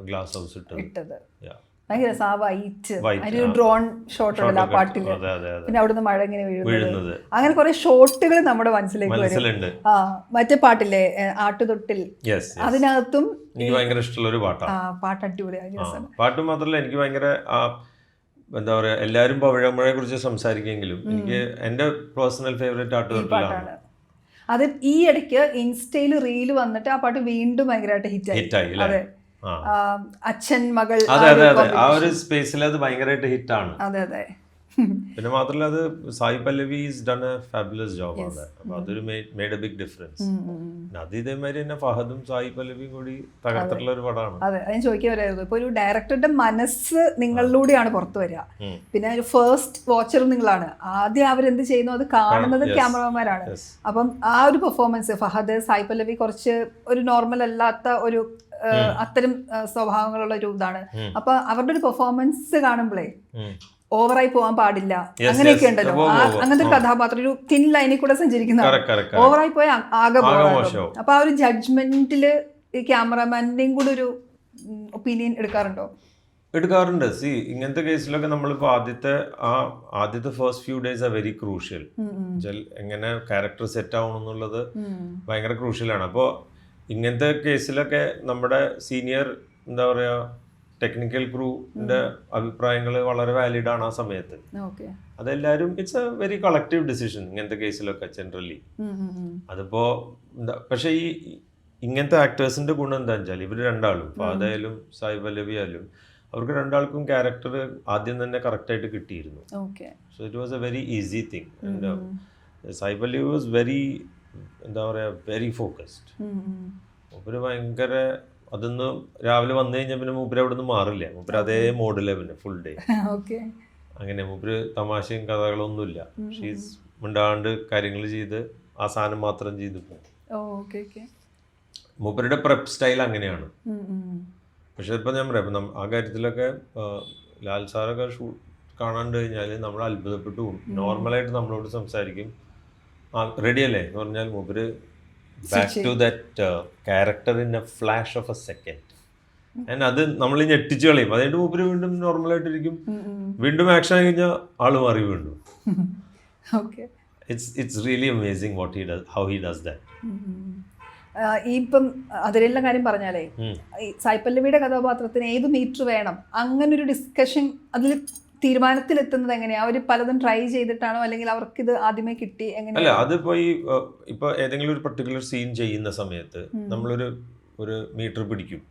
Speaker 1: ഗ്ലാസ് ഹൗസ് ഇട്ടത്.
Speaker 2: ഡ്രോൺ ഷോട്ട് ഉണ്ടല്ലോ ആ പാട്ടില്, പിന്നെ അവിടുന്ന് മഴ ഇങ്ങനെ വീഴുന്നത്, അങ്ങനെ കുറെ ഷോട്ടുകൾ നമ്മുടെ മനസ്സിലേക്ക് വരും. മറ്റേ പാട്ടില്ലേ ആട്ടുതൊട്ടിൽ, അതിനകത്തും
Speaker 1: എനിക്ക് ഭയങ്കര ഇഷ്ടമുള്ള ഒരു
Speaker 2: പാട്ട് അടിപൊളിയാണ്.
Speaker 1: പാട്ട് മാത്രമല്ല, എനിക്ക് ഭയങ്കര എന്താ പറയാ, എല്ലാരും പവിഴമഴയെ കുറിച്ച് സംസാരിക്കെങ്കിലും എനിക്ക് എന്റെ പേഴ്സണൽ ഫേവറേറ്റ് ആട്ടുതൊട്ടിലാണ്.
Speaker 2: അത് ഈ ഇടയ്ക്ക് ഇൻസ്റ്റയിൽ റീല് വന്നിട്ട് ആ പാട്ട് വീണ്ടും ഭയങ്കരമായിട്ട് ഹിറ്റായി. അതെ, അച്ഛൻ മകൾ
Speaker 1: ആ ഒരു സ്പേസിൽ അത് ഭയങ്കരമായിട്ട് ഹിറ്റാണ്.
Speaker 2: അതെ അതെ,
Speaker 1: പിന്നെ മാത്രമല്ല അത് Sai Pallavi is done a fabulous job ആണ്. അപ്പോൾ അതൊരു മെയ്ഡ് എ ബിഗ് ഡിഫറൻസ്. അത് ഇതേമാതിരി തന്നെ ഫഹദും സായി പല്ലവിയും കൂടി തകർത്തിട്ടുള്ള ഒരു പടമാണ്.
Speaker 2: അതെ, അത് ചോദിക്കാൻ വരായിരുന്നു. ഇപ്പോൾ ഒരു ഡയറക്ടറുടെ മനസ്സ് നിങ്ങളിലൂടെയാണ് പുറത്തു വരിക. പിന്നെ ഒരു ഫസ്റ്റ് വാച്ചറും നിങ്ങളാണ്. ആദ്യം അവരെന്ത് ചെയ്യുന്നു അത് കാണുന്നത് ക്യാമറമാരാണ്. അപ്പം ആ ഒരു പെർഫോമൻസ്, ഫഹദ് സായി പല്ലവി കുറച്ച് ഒരു നോർമൽ അല്ലാത്ത ഒരു അത്തരം സ്വഭാവങ്ങളുള്ള ഒരു ഇതാണ്. അപ്പൊ അവരുടെ ഒരു പെർഫോമൻസ് കാണുമ്പോഴേ ഓവറായി പോകാൻ പാടില്ല, അങ്ങനെയൊക്കെ ഉണ്ടല്ലോ. അങ്ങനത്തെ കഥാപാത്രം ഒരു തിൻ ലൈനിൽ കൂടെ സഞ്ചരിക്കുന്ന, ഓവറായി പോയ ആകെ പോകാം. അപ്പൊ ആ ഒരു ജഡ്ജ്മെന്റില് ഈ ക്യാമറമാന്റെയും കൂടെ ഒരു ഒപ്പീനിയൻ എടുക്കാറുണ്ട്.
Speaker 1: ഇങ്ങനത്തെ കേസിലൊക്കെ നമ്മളിപ്പോ ആദ്യത്തെ first few days are very crucial. എങ്ങനെ ക്യാരക്ടർ സെറ്റ് ആവണം എന്നുള്ളത് ഭയങ്കര ക്രൂഷ്യലാണ്. അപ്പോൾ ഇങ്ങനത്തെ കേസിലൊക്കെ നമ്മുടെ സീനിയർ എന്താ പറയാ ടെക്നിക്കൽ ക്രൂവിന്റെ അഭിപ്രായങ്ങൾ വളരെ വാലിഡ് ആണ് ആ സമയത്ത്. അതെല്ലാവരും it's a very collective decision ഇങ്ങനത്തെ കേസിലൊക്കെ ജനറലി. അതിപ്പോ പക്ഷെ ഈ ഇങ്ങനത്തെ ആക്ടേഴ്സിന്റെ ഗുണം എന്താണെന്ന് വെച്ചാൽ ഇവർ രണ്ടാളും, ഫഹദായാലും സായി പല്ലവി ആയാലും, അവർക്ക് രണ്ടാൾക്കും ക്യാരക്ടർ ആദ്യം തന്നെ കറക്റ്റായിട്ട് കിട്ടിയിരുന്നു. So it was a very easy thing. Sai Pallavi was very എന്താ പറയുക വെരി ഫോക്കസ്ഡ്. മൂപ്പര് ഭയങ്കര അതൊന്ന് രാവിലെ വന്നു കഴിഞ്ഞാൽ പിന്നെ മൂപ്പര് അവിടെ നിന്ന് മാറില്ല. മൂപ്പര് അതേ മോഡിലെ പിന്നെ ഫുൾ ഡേ അങ്ങനെ. മൂപ്പര് തമാശയും കഥകളൊന്നുമില്ല. ഷീസ് മിണ്ടാണ്ട് കാര്യങ്ങൾ ചെയ്ത് ആ സാധനം മാത്രം ചെയ്ത് പോകും. മൂപ്പരുടെ പ്രെപ്പ് സ്റ്റൈൽ അങ്ങനെയാണ്. പക്ഷെ ഇപ്പം ഞാൻ പറയാം, ഇപ്പം ആ കാര്യത്തിലൊക്കെ ലാൽ സാറൊക്കെ കാണാണ്ട് കഴിഞ്ഞാൽ നമ്മൾ അത്ഭുതപ്പെട്ടു പോകും. നോർമലായിട്ട് നമ്മളോട് സംസാരിക്കും, റെഡി അല്ലേ എന്ന് പറഞ്ഞാൽ മൂപ്പര് back to that character in a flash of a second. And അത് നമ്മൾ ഞെട്ടിച്ച് കളയും. അതുകൊണ്ട് മൂപ്പര് വീണ്ടും നോർമലായിട്ടിരിക്കും. വീണ്ടും ആക്ഷൻ ആയി കഴിഞ്ഞാൽ ആള് മാറി വീണ്ടും. It's really amazing what he does, how he does that.
Speaker 2: ഈ ഇപ്പം അതിലുള്ള കാര്യം പറഞ്ഞാലേ, സായി പല്ലവിയുടെ കഥാപാത്രത്തിന് ഏത് മീറ്റർ വേണം അങ്ങനൊരു ഡിസ്കഷൻ അതിൽ തീരുമാനത്തിലെത്തുന്നത് എങ്ങനെയാ? അവർ പലതും ട്രൈ ചെയ്തിട്ടാണോ, അല്ലെങ്കിൽ അവർക്ക് ഇത് ആദ്യമേ കിട്ടി എങ്ങനെ?
Speaker 1: അല്ല, അതിപ്പോ ഇപ്പൊ ഏതെങ്കിലും ഒരു പർട്ടിക്കുലർ സീൻ ചെയ്യുന്ന സമയത്ത് നമ്മളൊരു മീറ്റർ പിടിക്കും.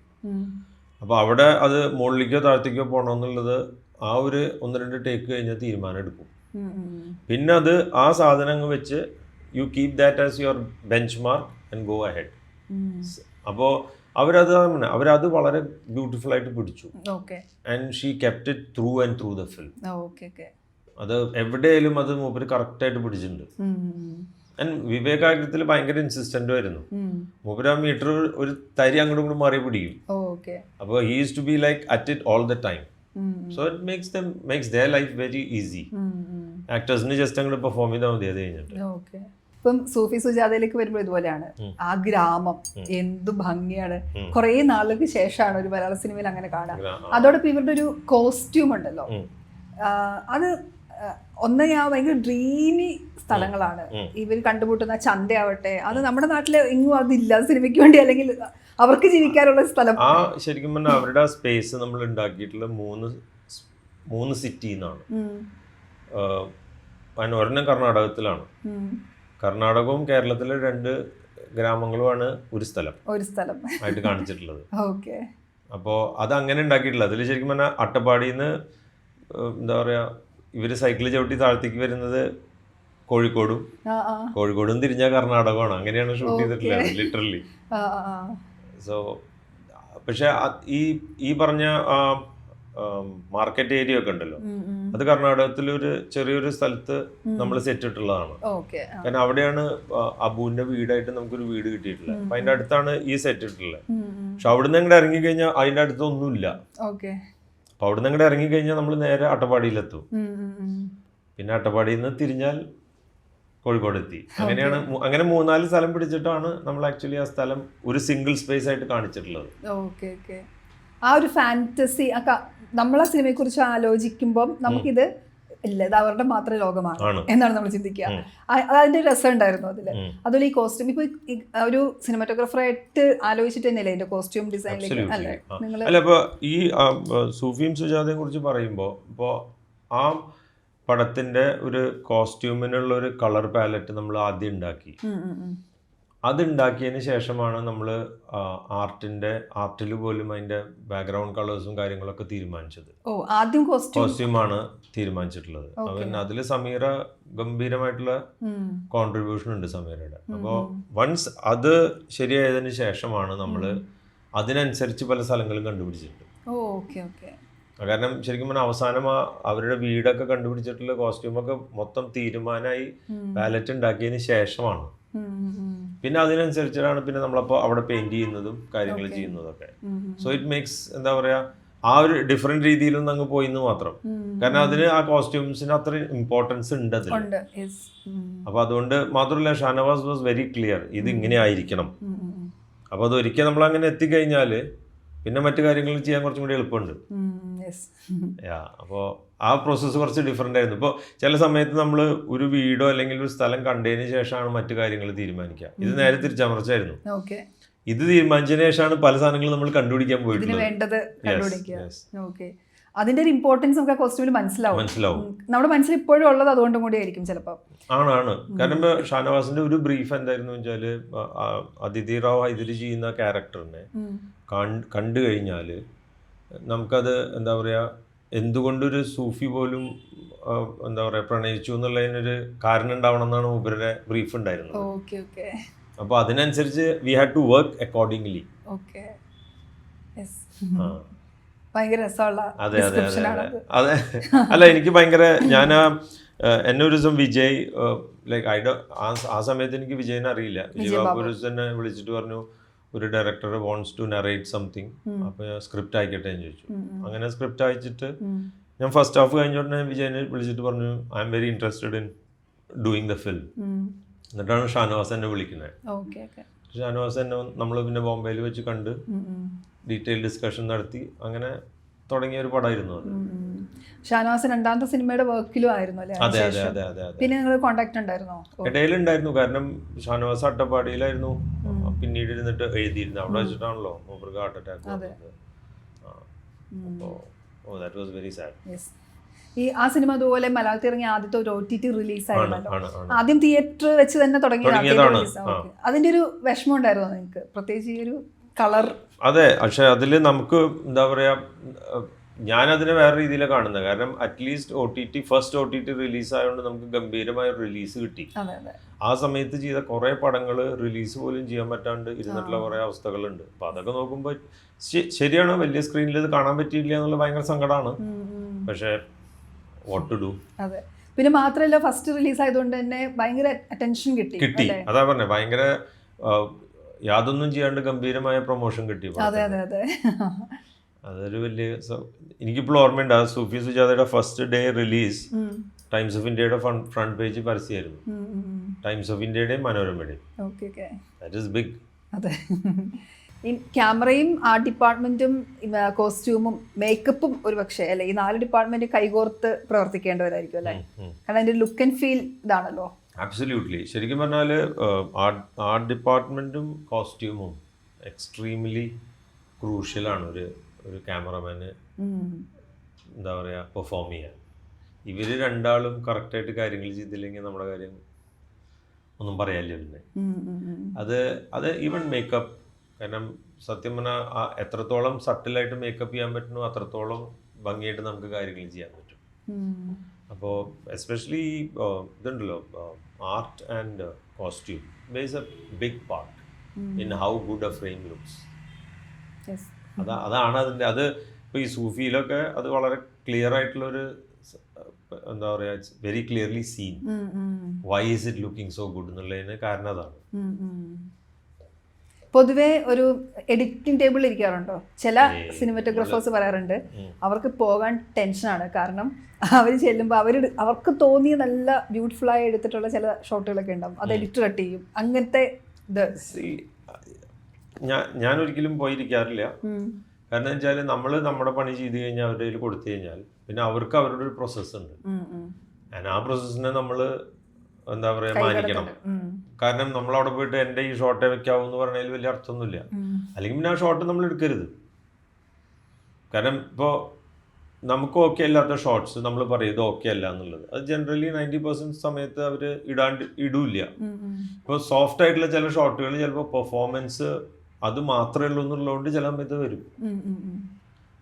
Speaker 1: അപ്പൊ അവിടെ അത് മുകളിലേക്കോ താഴത്തേക്കോ പോകണമെന്നുള്ളത് ആ ഒരു 1-2 ടേക്ക് കഴിഞ്ഞാൽ തീരുമാനം എടുക്കും. പിന്നെ അത് ആ സാധനം വെച്ച് you keep that as your bench mark and go ahead. അപ്പോൾ അവരത് വളരെ ബ്യൂട്ടിഫുൾ ആയിട്ട് പിടിച്ചു. And she kept it through and through the film. അത് എവിടെയായാലും അത് മൂപ്പര് കറക്റ്റ് ആയിട്ട് പിടിച്ചിട്ടുണ്ട്. ആൻഡ് വിവേക് കാര്യത്തിൽ ഭയങ്കര ഇൻസിസ്റ്റന്റ് ആയിരുന്നു. മൂപ്പര് ആ മീറ്റർ ഒരു തരി അങ്ങോട്ടും ഇങ്ങോട്ടും മാറി പിടിക്കും. അപ്പോൾ he is to be like at it all the time. So it makes their life very easy. ആക്ടേഴ്സിന് ജസ്റ്റ് അങ്ങോട്ട് പെർഫോം ചെയ്താൽ മതി അത് കഴിഞ്ഞിട്ട്.
Speaker 2: ഇപ്പം സൂഫി സുജാതയിലേക്ക് വരുമ്പോൾ ഇതുപോലെയാണ്. ആ ഗ്രാമം എന്ത് ഭംഗിയാണ്. കുറെ നാളുകൾക്ക് ശേഷമാണ് ഒരു മലയാള സിനിമയിൽ അങ്ങനെ കാണാം. അതോടൊപ്പം ഇവരുടെ ഒരു കോസ്റ്റ്യൂം ഉണ്ടല്ലോ, അത് ഭയങ്കര ഡ്രീമി സ്ഥലങ്ങളാണ്. ഇവർ കണ്ടുമുട്ടുന്ന ചന്തയാവട്ടെ, അത് നമ്മുടെ നാട്ടിലെ എങ്ങും അതില്ല സിനിമയ്ക്ക് വേണ്ടി, അല്ലെങ്കിൽ അവർക്ക് ജീവിക്കാനുള്ള സ്ഥലം.
Speaker 1: ശരിക്കും പറഞ്ഞാൽ അവരുടെ സ്പേസ് നമ്മൾ ഉണ്ടാക്കിയിട്ടുള്ള മൂന്ന് സിറ്റിന്നാണ്. ഒരെണ്ണം കർണാടകത്തിലാണ്. കർണാടകവും കേരളത്തിലെ 2 ഗ്രാമങ്ങളുമാണ് ഒരു സ്ഥലം ആയിട്ട് കാണിച്ചിട്ടുള്ളത്. അപ്പോൾ അത് അങ്ങനെ ഉണ്ടാക്കിയിട്ടില്ല. അതിൽ ശരിക്കും പറഞ്ഞാൽ അട്ടപ്പാടിയിൽ നിന്ന് എന്താ പറയുക, ഇവർ സൈക്കിൾ ചവിട്ടി താഴത്തേക്ക് വരുന്നത് കോഴിക്കോടും തിരിഞ്ഞാൽ കർണാടകമാണ്. അങ്ങനെയാണ് ഷൂട്ട് ചെയ്തിട്ടുള്ളത് ലിറ്ററലി. സോ പക്ഷെ ഈ പറഞ്ഞ മാർക്കറ്റ് ഏരിയ ഒക്കെ ഉണ്ടല്ലോ, അത് കർണാടകത്തിൽ ഒരു ചെറിയൊരു സ്ഥലത്ത് നമ്മൾ സെറ്റ് ഇട്ടുള്ളതാണ്. കാരണം അവിടെയാണ് അബുവിന്റെ വീടായിട്ട് നമുക്കൊരു വീട് കിട്ടിയിട്ടുള്ളത്. അപ്പൊ അതിന്റെ അടുത്താണ് ഈ സെറ്റ് ഇട്ടുള്ളത്. പക്ഷെ അവിടുന്ന് അങ്ങോട്ട് ഇറങ്ങിക്കഴിഞ്ഞാൽ അതിന്റെ അടുത്ത് ഒന്നുമില്ല. അപ്പൊ അവിടുന്ന് അങ്ങോട്ട് ഇറങ്ങിക്കഴിഞ്ഞാൽ നമ്മൾ നേരെ അട്ടപ്പാടിയിലെത്തും. പിന്നെ അട്ടപ്പാടിയിൽ നിന്ന് തിരിഞ്ഞാൽ കോഴിക്കോട് എത്തി. അങ്ങനെയാണ്. അങ്ങനെ 3-4 സ്ഥലം പിടിച്ചിട്ടാണ് നമ്മൾ ആക്ച്വലി ആ സ്ഥലം ഒരു സിംഗിൾ സ്പേസ് ആയിട്ട് കാണിച്ചിട്ടുള്ളത്.
Speaker 2: ആ ഒരു ഫാന്റസി നമ്മളെ സിനിമയെ കുറിച്ച് ആലോചിക്കുമ്പോൾ നമുക്കിത് ഇല്ല, ഇത് അവരുടെ മാത്രം ലോകമാണ് എന്നാണ് നമ്മൾ ചിന്തിക്കുക. അതിന്റെ രസം ഉണ്ടായിരുന്നു അതില്. അതുപോലെ ഈ കോസ്റ്റ്യൂം ഇപ്പൊ ഒരു സിനിമാറ്റോഗ്രാഫറായിട്ട് ആലോചിച്ചിട്ട് തന്നെയല്ലേ ഇതിന്റെ കോസ്റ്റ്യൂം ഡിസൈനിലേക്ക് അല്ലേ നിങ്ങൾ?
Speaker 1: അല്ല, ഇപ്പൊ ഈ സൂഫിയും സുജാതയെ കുറിച്ച് പറയുമ്പോ ഇപ്പോ ആ പടത്തിന്റെ ഒരു കോസ്റ്റ്യൂമിനുള്ള ഒരു കളർ പാലറ്റ് നമ്മൾ ആദ്യം ഉണ്ടാക്കി. അതുണ്ടാക്കിയതിന് ശേഷമാണ് നമ്മൾ ആർട്ടിൽ പോലും അതിൻ്റെ ബാക്ക്ഗ്രൗണ്ട് കളേഴ്സും കാര്യങ്ങളൊക്കെ തീരുമാനിച്ചത്.
Speaker 2: ആദ്യം
Speaker 1: കോസ്റ്റ്യൂമാണ് തീരുമാനിച്ചിട്ടുള്ളത്. പിന്നെ അതിൽ സമീറ ഗംഭീരമായിട്ടുള്ള കോൺട്രിബ്യൂഷൻ ഉണ്ട് സമീറയുടെ. അപ്പോൾ വൺസ് അത് ശരിയായതിന് ശേഷമാണ് നമ്മൾ അതിനനുസരിച്ച് പല സ്ഥലങ്ങളും കണ്ടുപിടിച്ചിട്ടുണ്ട്. കാരണം ശരിക്കും പറഞ്ഞാൽ അവസാനം അവരുടെ വീടൊക്കെ കണ്ടുപിടിച്ചിട്ടുള്ള കോസ്റ്റ്യൂമൊക്കെ മൊത്തം തീരുമാനമായി പാലറ്റ് ഉണ്ടാക്കിയതിന് ശേഷമാണ്. പിന്നെ അതിനനുസരിച്ചാണ് പിന്നെ നമ്മളപ്പോൾ അവിടെ പെയിന്റ് ചെയ്യുന്നതും കാര്യങ്ങൾ ചെയ്യുന്നതൊക്കെ. സോ ഇറ്റ് മേക്സ് എന്താ പറയാ ആ ഒരു ഡിഫറെന്റ് രീതിയിലൊന്നും അങ്ങ് പോയിന്ന് മാത്രം. കാരണം അതിന് ആ കോസ്റ്റ്യൂംസിന് അത്ര ഇമ്പോർട്ടൻസ് ഉണ്ട് അതിൽ. അപ്പൊ അതുകൊണ്ട് മാത്രമല്ല ഷാനവാസ് വാസ് വെരി ക്ലിയർ, ഇത് ഇങ്ങനെ ആയിരിക്കണം. അപ്പൊ അത് ഒരിക്കൽ നമ്മൾ അങ്ങനെ എത്തിക്കഴിഞ്ഞാല് പിന്നെ മറ്റു കാര്യങ്ങൾ ചെയ്യാൻ കുറച്ചും കൂടി എളുപ്പമുണ്ട്. അപ്പോൾ ആ പ്രോസസ്സ് കുറച്ച് ഡിഫറെൻ്റ് ആയിരുന്നു. ഇപ്പോൾ ചില സമയത്ത് നമ്മൾ ഒരു വീടോ അല്ലെങ്കിൽ ഒരു സ്ഥലം കണ്ടതിന് ശേഷമാണ് മറ്റു കാര്യങ്ങൾ തീരുമാനിക്കുക. ഇത് നേരെ തിരിച്ചമർച്ചായിരുന്നു. ഇത് തീരുമാനിച്ചതിന് ശേഷമാണ് പല സാധനങ്ങളും നമ്മൾ കണ്ടുപിടിക്കാൻ പോയിട്ടുള്ളത്.
Speaker 2: അതിന്റെ ഒരു ഇമ്പോർട്ടൻസ് നമുക്ക് ആ കോസ്റ്റ്യൂമിൽ മനസ്സിലാവും. നമ്മുടെ മനസ്സിൽ ഇപ്പോഴും ഉള്ളത് അതുകൊണ്ടും കൂടി ആയിരിക്കും ചിലപ്പോൾ.
Speaker 1: ആണ്. കാരണം ഇപ്പോൾ ഷാനവാസിന്റെ ഒരു ബ്രീഫ് എന്തായിരുന്നു വെച്ചാൽ അതിഥി റാവ് ഹൈദരി ചെയ്യുന്ന ക്യാരക്ടറിനെ കണ്ടു കഴിഞ്ഞാൽ നമുക്കത് എന്താ പറയുക എന്തുകൊണ്ടൊരു സൂഫി പോലും എന്താ പറയുക പ്രണയിച്ചു എന്നുള്ളതിനൊരു കാരണം ഉണ്ടാവണം എന്നാണ് മൂപ്പരുടെ ബ്രീഫ് ഉണ്ടായിരുന്നത്. അപ്പോൾ അതിനനുസരിച്ച് we had to work accordingly. അതെ അതെ അല്ല എനിക്ക് ഭയങ്കര ഞാൻ എന്നെ ഒരു ദിവസം വിജയ് ലൈക്ക് ആ സമയത്ത് എനിക്ക് വിജയനെ അറിയില്ല. വിജയ് ബാബു ഒരു ദിവസം എന്നെ വിളിച്ചിട്ട് പറഞ്ഞു ഒരു director wants to narrate something, അപ്പോൾ ഞാൻ സ്ക്രിപ്റ്റ് അയക്കട്ടെ എന്ന് ചോദിച്ചു. അങ്ങനെ സ്ക്രിപ്റ്റ് അയച്ചിട്ട് ഞാൻ ഫസ്റ്റ് ഹാഫ് കഴിഞ്ഞ ഉടനെ വിജയനെ വിളിച്ചിട്ട് പറഞ്ഞു I am very interested in doing the film. എന്നിട്ടാണ് ഷാനവാസ് എന്നെ വിളിക്കുന്നത്. ഷാനവാസ് എന്നെ നമ്മൾ പിന്നെ ബോംബെയിൽ വെച്ച് കണ്ട് ഡീറ്റെയിൽ ഡിസ്കഷൻ നടത്തി അങ്ങനെ തുടങ്ങിയ ഒരു പടമായിരുന്നു അത്.
Speaker 2: ഷാനവാസ് രണ്ടാമത്തെ സിനിമയുടെ വർക്കിലും ആയിരുന്നു അല്ലേ?
Speaker 1: അതെ അതെ അതെ അതെ അതെ.
Speaker 2: പിന്നെ നിങ്ങൾ കോണ്ടാക്ട് ഉണ്ടായിരുന്നോ?
Speaker 1: ഇടയിലുണ്ടായിരുന്നു. കാരണം ഷാനവാസ് അട്ടപ്പാടിയിലായിരുന്നു പിന്നീട് ഇരുന്നിട്ട് എഴുതിയിരുന്നു. അവിടെ വെച്ചിട്ടാണല്ലോ മൂപ്പർക്ക് ഹാർട്ട് അറ്റാക്ക് വന്നത്. അപ്പോൾ ദാറ്റ് വാസ് വെരി സാഡ്.
Speaker 2: ആ സിനിമ അതുപോലെ മലയാളത്തിൽ ഇറങ്ങിയ ആദ്യത്തെ ഒരു OTT റിലീസ് ആയിരുന്നല്ലോ. ആദ്യം തിയേറ്റർ വെച്ച് തന്നെ തുടങ്ങിയതാണ്. അതിന്റെ ഒരു വിഷമം ഉണ്ടായിരുന്നോ നിങ്ങൾക്ക്, പ്രത്യേകിച്ച് ഈ ഒരു കളർ?
Speaker 1: അതെ, പക്ഷെ അതിൽ നമുക്ക് എന്താ പറയാ ഞാനതിനെ വേറെ രീതിയിലാണ് കാണുന്നത്. കാരണം അറ്റ്ലീസ്റ്റ് ഫസ്റ്റ് OTT റിലീസ് ആയതുകൊണ്ട് നമുക്ക് ഗംഭീരമായ ഒരു റിലീസ് കിട്ടി. ആ സമയത്ത് ചെയ്ത കുറേ പടങ്ങൾ റിലീസ് പോലും ചെയ്യാൻ പറ്റാണ്ട് ഇരുന്നിട്ടുള്ള കുറേ അവസ്ഥകളുണ്ട്. അപ്പം അതൊക്കെ നോക്കുമ്പോൾ ശരിയാണ്, വലിയ സ്ക്രീനിൽ ഇത് കാണാൻ പറ്റിയില്ല എന്നുള്ള ഭയങ്കര സങ്കടമാണ്. പക്ഷേ വാട്ട് ടു ഡു.
Speaker 2: അതെ, പിന്നെ മാത്രമല്ല ഫസ്റ്റ് റിലീസ് ആയതുകൊണ്ട് തന്നെ ഭയങ്കര അറ്റൻഷൻ കിട്ടി.
Speaker 1: അതാ പറഞ്ഞത്, ഭയങ്കര യാതൊന്നും ചെയ്യാണ്ട് ഗംഭീരമായ പ്രൊമോഷൻ കിട്ടി. അതൊരു വലിയ എനിക്കിപ്പോൾ ഓർമ്മയുണ്ട്. ആ സൂഫി സുജാതയുടെ first day release times of ഇന്ത്യയുടെ ഫ്രണ്ട് പേജ് പരസ്യമായിരുന്നു. ടൈംസ് ഓഫ് ഇന്ത്യയുടെയും മനോരമയുടെയും. That is big.
Speaker 2: അതെ, ഈ ക്യാമറയും ആർട്ട് ഡിപ്പാർട്ട്മെന്റും കോസ്റ്റ്യൂമും മേക്കപ്പും ഒരു പക്ഷേ അല്ലെ ഈ 4 ഡിപ്പാർട്ട്മെന്റ് കൈകോർത്ത് പ്രവർത്തിക്കേണ്ടവരായിരിക്കും അല്ലേ? കാരണം അതിന്റെ ലുക്ക് ആൻഡ് ഫീൽ ഇതാണല്ലോ.
Speaker 1: അബ്സല്യൂട്ട്ലി. ശരിക്കും പറഞ്ഞാൽ ആർട്ട് ഡിപ്പാർട്ട്മെന്റും കോസ്റ്റ്യൂമും എക്സ്ട്രീംലി ക്രൂഷ്യലാണ് ഒരു ക്യാമറമാന് എന്താ പറയുക പെർഫോം ചെയ്യാൻ. ഇവർ രണ്ടാളും കറക്റ്റായിട്ട് കാര്യങ്ങൾ ചെയ്തില്ലെങ്കിൽ നമ്മുടെ കാര്യം ഒന്നും പറയാനില്ല. പിന്നെ അത് ഈവൻ മേക്കപ്പ്, കാരണം സത്യം പറഞ്ഞാൽ എത്രത്തോളം സട്ടിലായിട്ട് മേക്കപ്പ് ചെയ്യാൻ പറ്റുന്നു അത്രത്തോളം ഭംഗിയായിട്ട് നമുക്ക് കാര്യങ്ങൾ ചെയ്യാൻ പറ്റും. അപ്പോൾ എസ്പെഷ്യലി ഇതുണ്ടല്ലോ art and costume plays a big part in how good a frame looks. അതാണ് അതിൻ്റെ അത് ഇപ്പോൾ ഈ സൂഫിയിലൊക്കെ അത് വളരെ ക്ലിയർ ആയിട്ടുള്ളൊരു എന്താ പറയുക, it's very clearly seen why is it looking so good എന്നുള്ളതിന് കാരണം അതാണ്.
Speaker 2: പൊതുവെ ഒരു എഡിറ്റിംഗ് ടേബിളിൽ ഇരിക്കാറുണ്ടോ? ചില സിനിമാറ്റോഗ്രാഫേഴ്സ് പറയാറുണ്ട് അവർക്ക് പോകാൻ ടെൻഷനാണ്. കാരണം അവർ ചെല്ലുമ്പോൾ അവർക്ക് തോന്നിയ നല്ല ബ്യൂട്ടിഫുൾ ആയി എടുത്തിട്ടുള്ള ചില ഷോട്ടുകളൊക്കെ ഉണ്ടാവും, അത് എഡിറ്റ് കട്ട് ചെയ്യും. അങ്ങനത്തെ ഇത്
Speaker 1: ഞാൻ ഒരിക്കലും പോയിരിക്കാറില്ല. കാരണം എന്ന് വെച്ചാൽ നമ്മൾ നമ്മുടെ പണി ചെയ്ത് കഴിഞ്ഞാൽ അവരുടെ കയ്യിൽ കൊടുത്തു കഴിഞ്ഞാൽ പിന്നെ അവർക്ക് അവരുടെ ഒരു പ്രോസസ്സ് ഉണ്ട്. ആ പ്രോസസ്സിനെ നമ്മൾ എന്താ പറയുക മാനിക്കണം. കാരണം നമ്മളവിടെ പോയിട്ട് എൻ്റെ ഈ ഷോട്ടേ വെക്കാവൂ എന്ന് പറഞ്ഞാൽ വലിയ അർത്ഥമൊന്നുമില്ല. അല്ലെങ്കിൽ പിന്നെ ആ ഷോട്ട് നമ്മൾ എടുക്കരുത്. കാരണം ഇപ്പോൾ നമുക്ക് ഓക്കെ അല്ലാത്ത ഷോർട്സ് നമ്മൾ പറയും ഇത് ഓക്കെ അല്ല എന്നുള്ളത്. അത് ജനറലി 90% സമയത്ത് അവർ ഇടൂല്ല. ഇപ്പോൾ സോഫ്റ്റ് ആയിട്ടുള്ള ചില ഷോട്ടുകൾ ചിലപ്പോൾ പെർഫോമൻസ് അത് മാത്രമേ ഉള്ളൂ എന്നുള്ളതുകൊണ്ട് ചില സമയത്ത് വരും.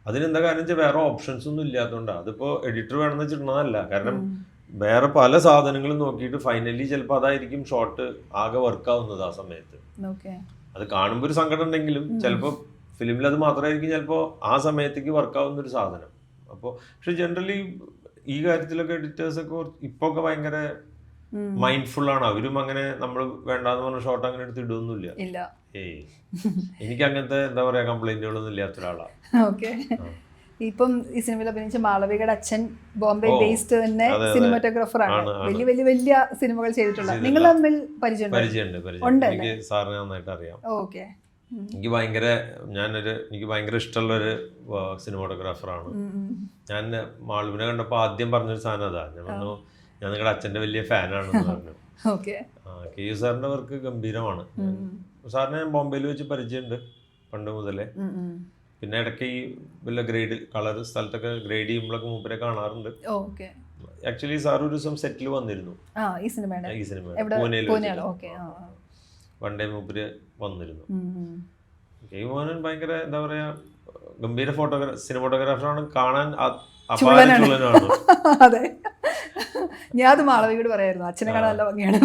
Speaker 1: അതിനെന്താ കാരണം വെച്ചാൽ വേറെ ഓപ്ഷൻസ് ഒന്നും ഇല്ലാത്തതുകൊണ്ടാണ്. അതിപ്പോൾ എഡിറ്റർ വേണമെന്ന് വെച്ചിട്ടുള്ളതല്ല, കാരണം വേറെ പല സാധനങ്ങളും നോക്കിയിട്ട് ഫൈനലി ചിലപ്പോൾ അതായിരിക്കും ഷോട്ട് ആകെ വർക്കാവുന്നത് ആ സമയത്ത്. അത് കാണുമ്പോൾ ഒരു സങ്കടം ഉണ്ടെങ്കിലും ചിലപ്പോൾ ഫിലിമിൽ അത് മാത്രമായിരിക്കും ചിലപ്പോൾ ആ സമയത്തേക്ക് വർക്കാവുന്ന ഒരു സാധനം. അപ്പോൾ പക്ഷെ ജനറലി ഈ കാര്യത്തിലൊക്കെ എഡിറ്റേഴ്സൊക്കെ ഇപ്പോൾ ഒക്കെ ഭയങ്കര മൈൻഡ്ഫുൾ ആണ്. അവരും അങ്ങനെ നമ്മൾ വേണ്ടാന്ന് പറഞ്ഞ ഷോട്ട് അങ്ങനെ എടുത്ത് ഇടുകയൊന്നുമില്ല. എനിക്ക് അങ്ങനത്തെ എന്താ പറയാ കംപ്ലൈന്റുകളൊന്നും ഇല്ലാത്ത ഒരാളാണ്.
Speaker 2: ഓക്കെ. ഇപ്പം ഈ സിനിമയിൽ അഭിനയിച്ച മാളവികയുടെ അച്ഛൻ ബോംബെ ബേസ്ഡ് തന്നെ സിനിമാറ്റോഗ്രാഫർ ആണ്. വലിയ വലിയ വലിയ സിനിമകൾ ചെയ്തിട്ടുള്ള. നിങ്ങൾ തമ്മിൽ
Speaker 1: പരിചയമുണ്ട്. എനിക്ക് സാറിനെ നന്നായിട്ട് അറിയാം.
Speaker 2: ഓക്കെ.
Speaker 1: എനിക്ക് ഭയങ്കര ഇഷ്ടമുള്ളൊരു സിനിമാറ്റോഗ്രാഫറാണ്. ഞാൻ മാളുവിനെ കണ്ടപ്പോൾ ആദ്യം പറഞ്ഞൊരു സാധനം അതാ. ഞാൻ നിങ്ങളുടെ അച്ഛൻ്റെ വലിയ ഫാനാണെന്ന് പറഞ്ഞു. കെ യു സാറിൻ്റെ വർക്ക് ഗംഭീരമാണ്. സാറിനെ ഞാൻ ബോംബെയിൽ വെച്ച് പരിചയമുണ്ട് പണ്ട് മുതലേ. പിന്നെ ഇടയ്ക്ക് ഈ വല്ല ഗ്രേഡ് കളർ സ്ഥലത്തൊക്കെ ഗ്രേഡ് ചെയ്യുമ്പോഴൊക്കെ മൂപ്പരെ കാണാറുണ്ട്. ആക്ച്വലി സാർ ഒരു ദിവസം സെറ്റിൽ വന്നിരുന്നു ഈ സിനിമ പൂനെയിൽ. വൺ ഡേ മൂപ്പര് വന്നിരുന്നു. കെ മോഹനൻ ഭയങ്കര എന്താ പറയാ ഗംഭീര സിനിമാറ്റോഗ്രാഫറാണ്. കാണാൻ അപാരചുള്ളനാണ്.
Speaker 2: അതെ, ഞാൻ അത് മാളവികയോട് പറയായിരുന്നു, അച്ഛനെ കാണാൻ നല്ല ഭംഗിയാണ്.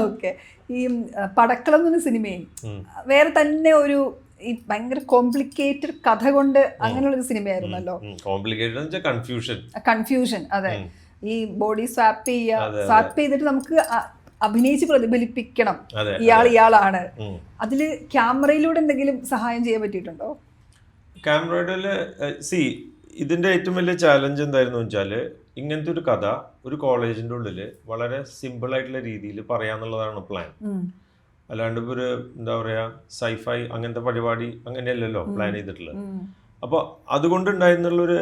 Speaker 2: ഓക്കെ. ഈ പടക്കളം എന്ന സിനിമയും വേറെ തന്നെ ഒരു ഈ ഭയങ്കര കോംപ്ലിക്കേറ്റഡ് കഥ കൊണ്ട് അങ്ങനെയുള്ളൊരു സിനിമയായിരുന്നല്ലോ. കൺഫ്യൂഷൻ. അതെ, ഈ ബോഡി സ്വാപ്പ് ചെയ്തിട്ട് നമുക്ക് അഭിനയിച്ച് പ്രതിഫലിപ്പിക്കണം ഇയാളാണ്. അതില് ക്യാമറയിലൂടെ എന്തെങ്കിലും സഹായം ചെയ്യാൻ പറ്റിയിട്ടുണ്ടോ?
Speaker 1: ക്യാമറയില് ഇതിന്റെ ഏറ്റവും വലിയ ചാലഞ്ച് എന്തായിരുന്നു വെച്ചാൽ ഇങ്ങനത്തെ ഒരു കഥ ഒരു കോളേജിന്റെ ഉള്ളിൽ വളരെ സിമ്പിൾ ആയിട്ടുള്ള രീതിയിൽ പറയാന്നുള്ളതാണ് പ്ലാൻ. അല്ലാണ്ട് ഇപ്പോൾ ഒരു എന്താ പറയാ സൈഫൈ അങ്ങനത്തെ പരിപാടി അങ്ങനെയല്ലല്ലോ പ്ലാൻ ചെയ്തിട്ടുള്ളത്. അപ്പോൾ അതുകൊണ്ടുണ്ടായിരുന്നുള്ളൊരു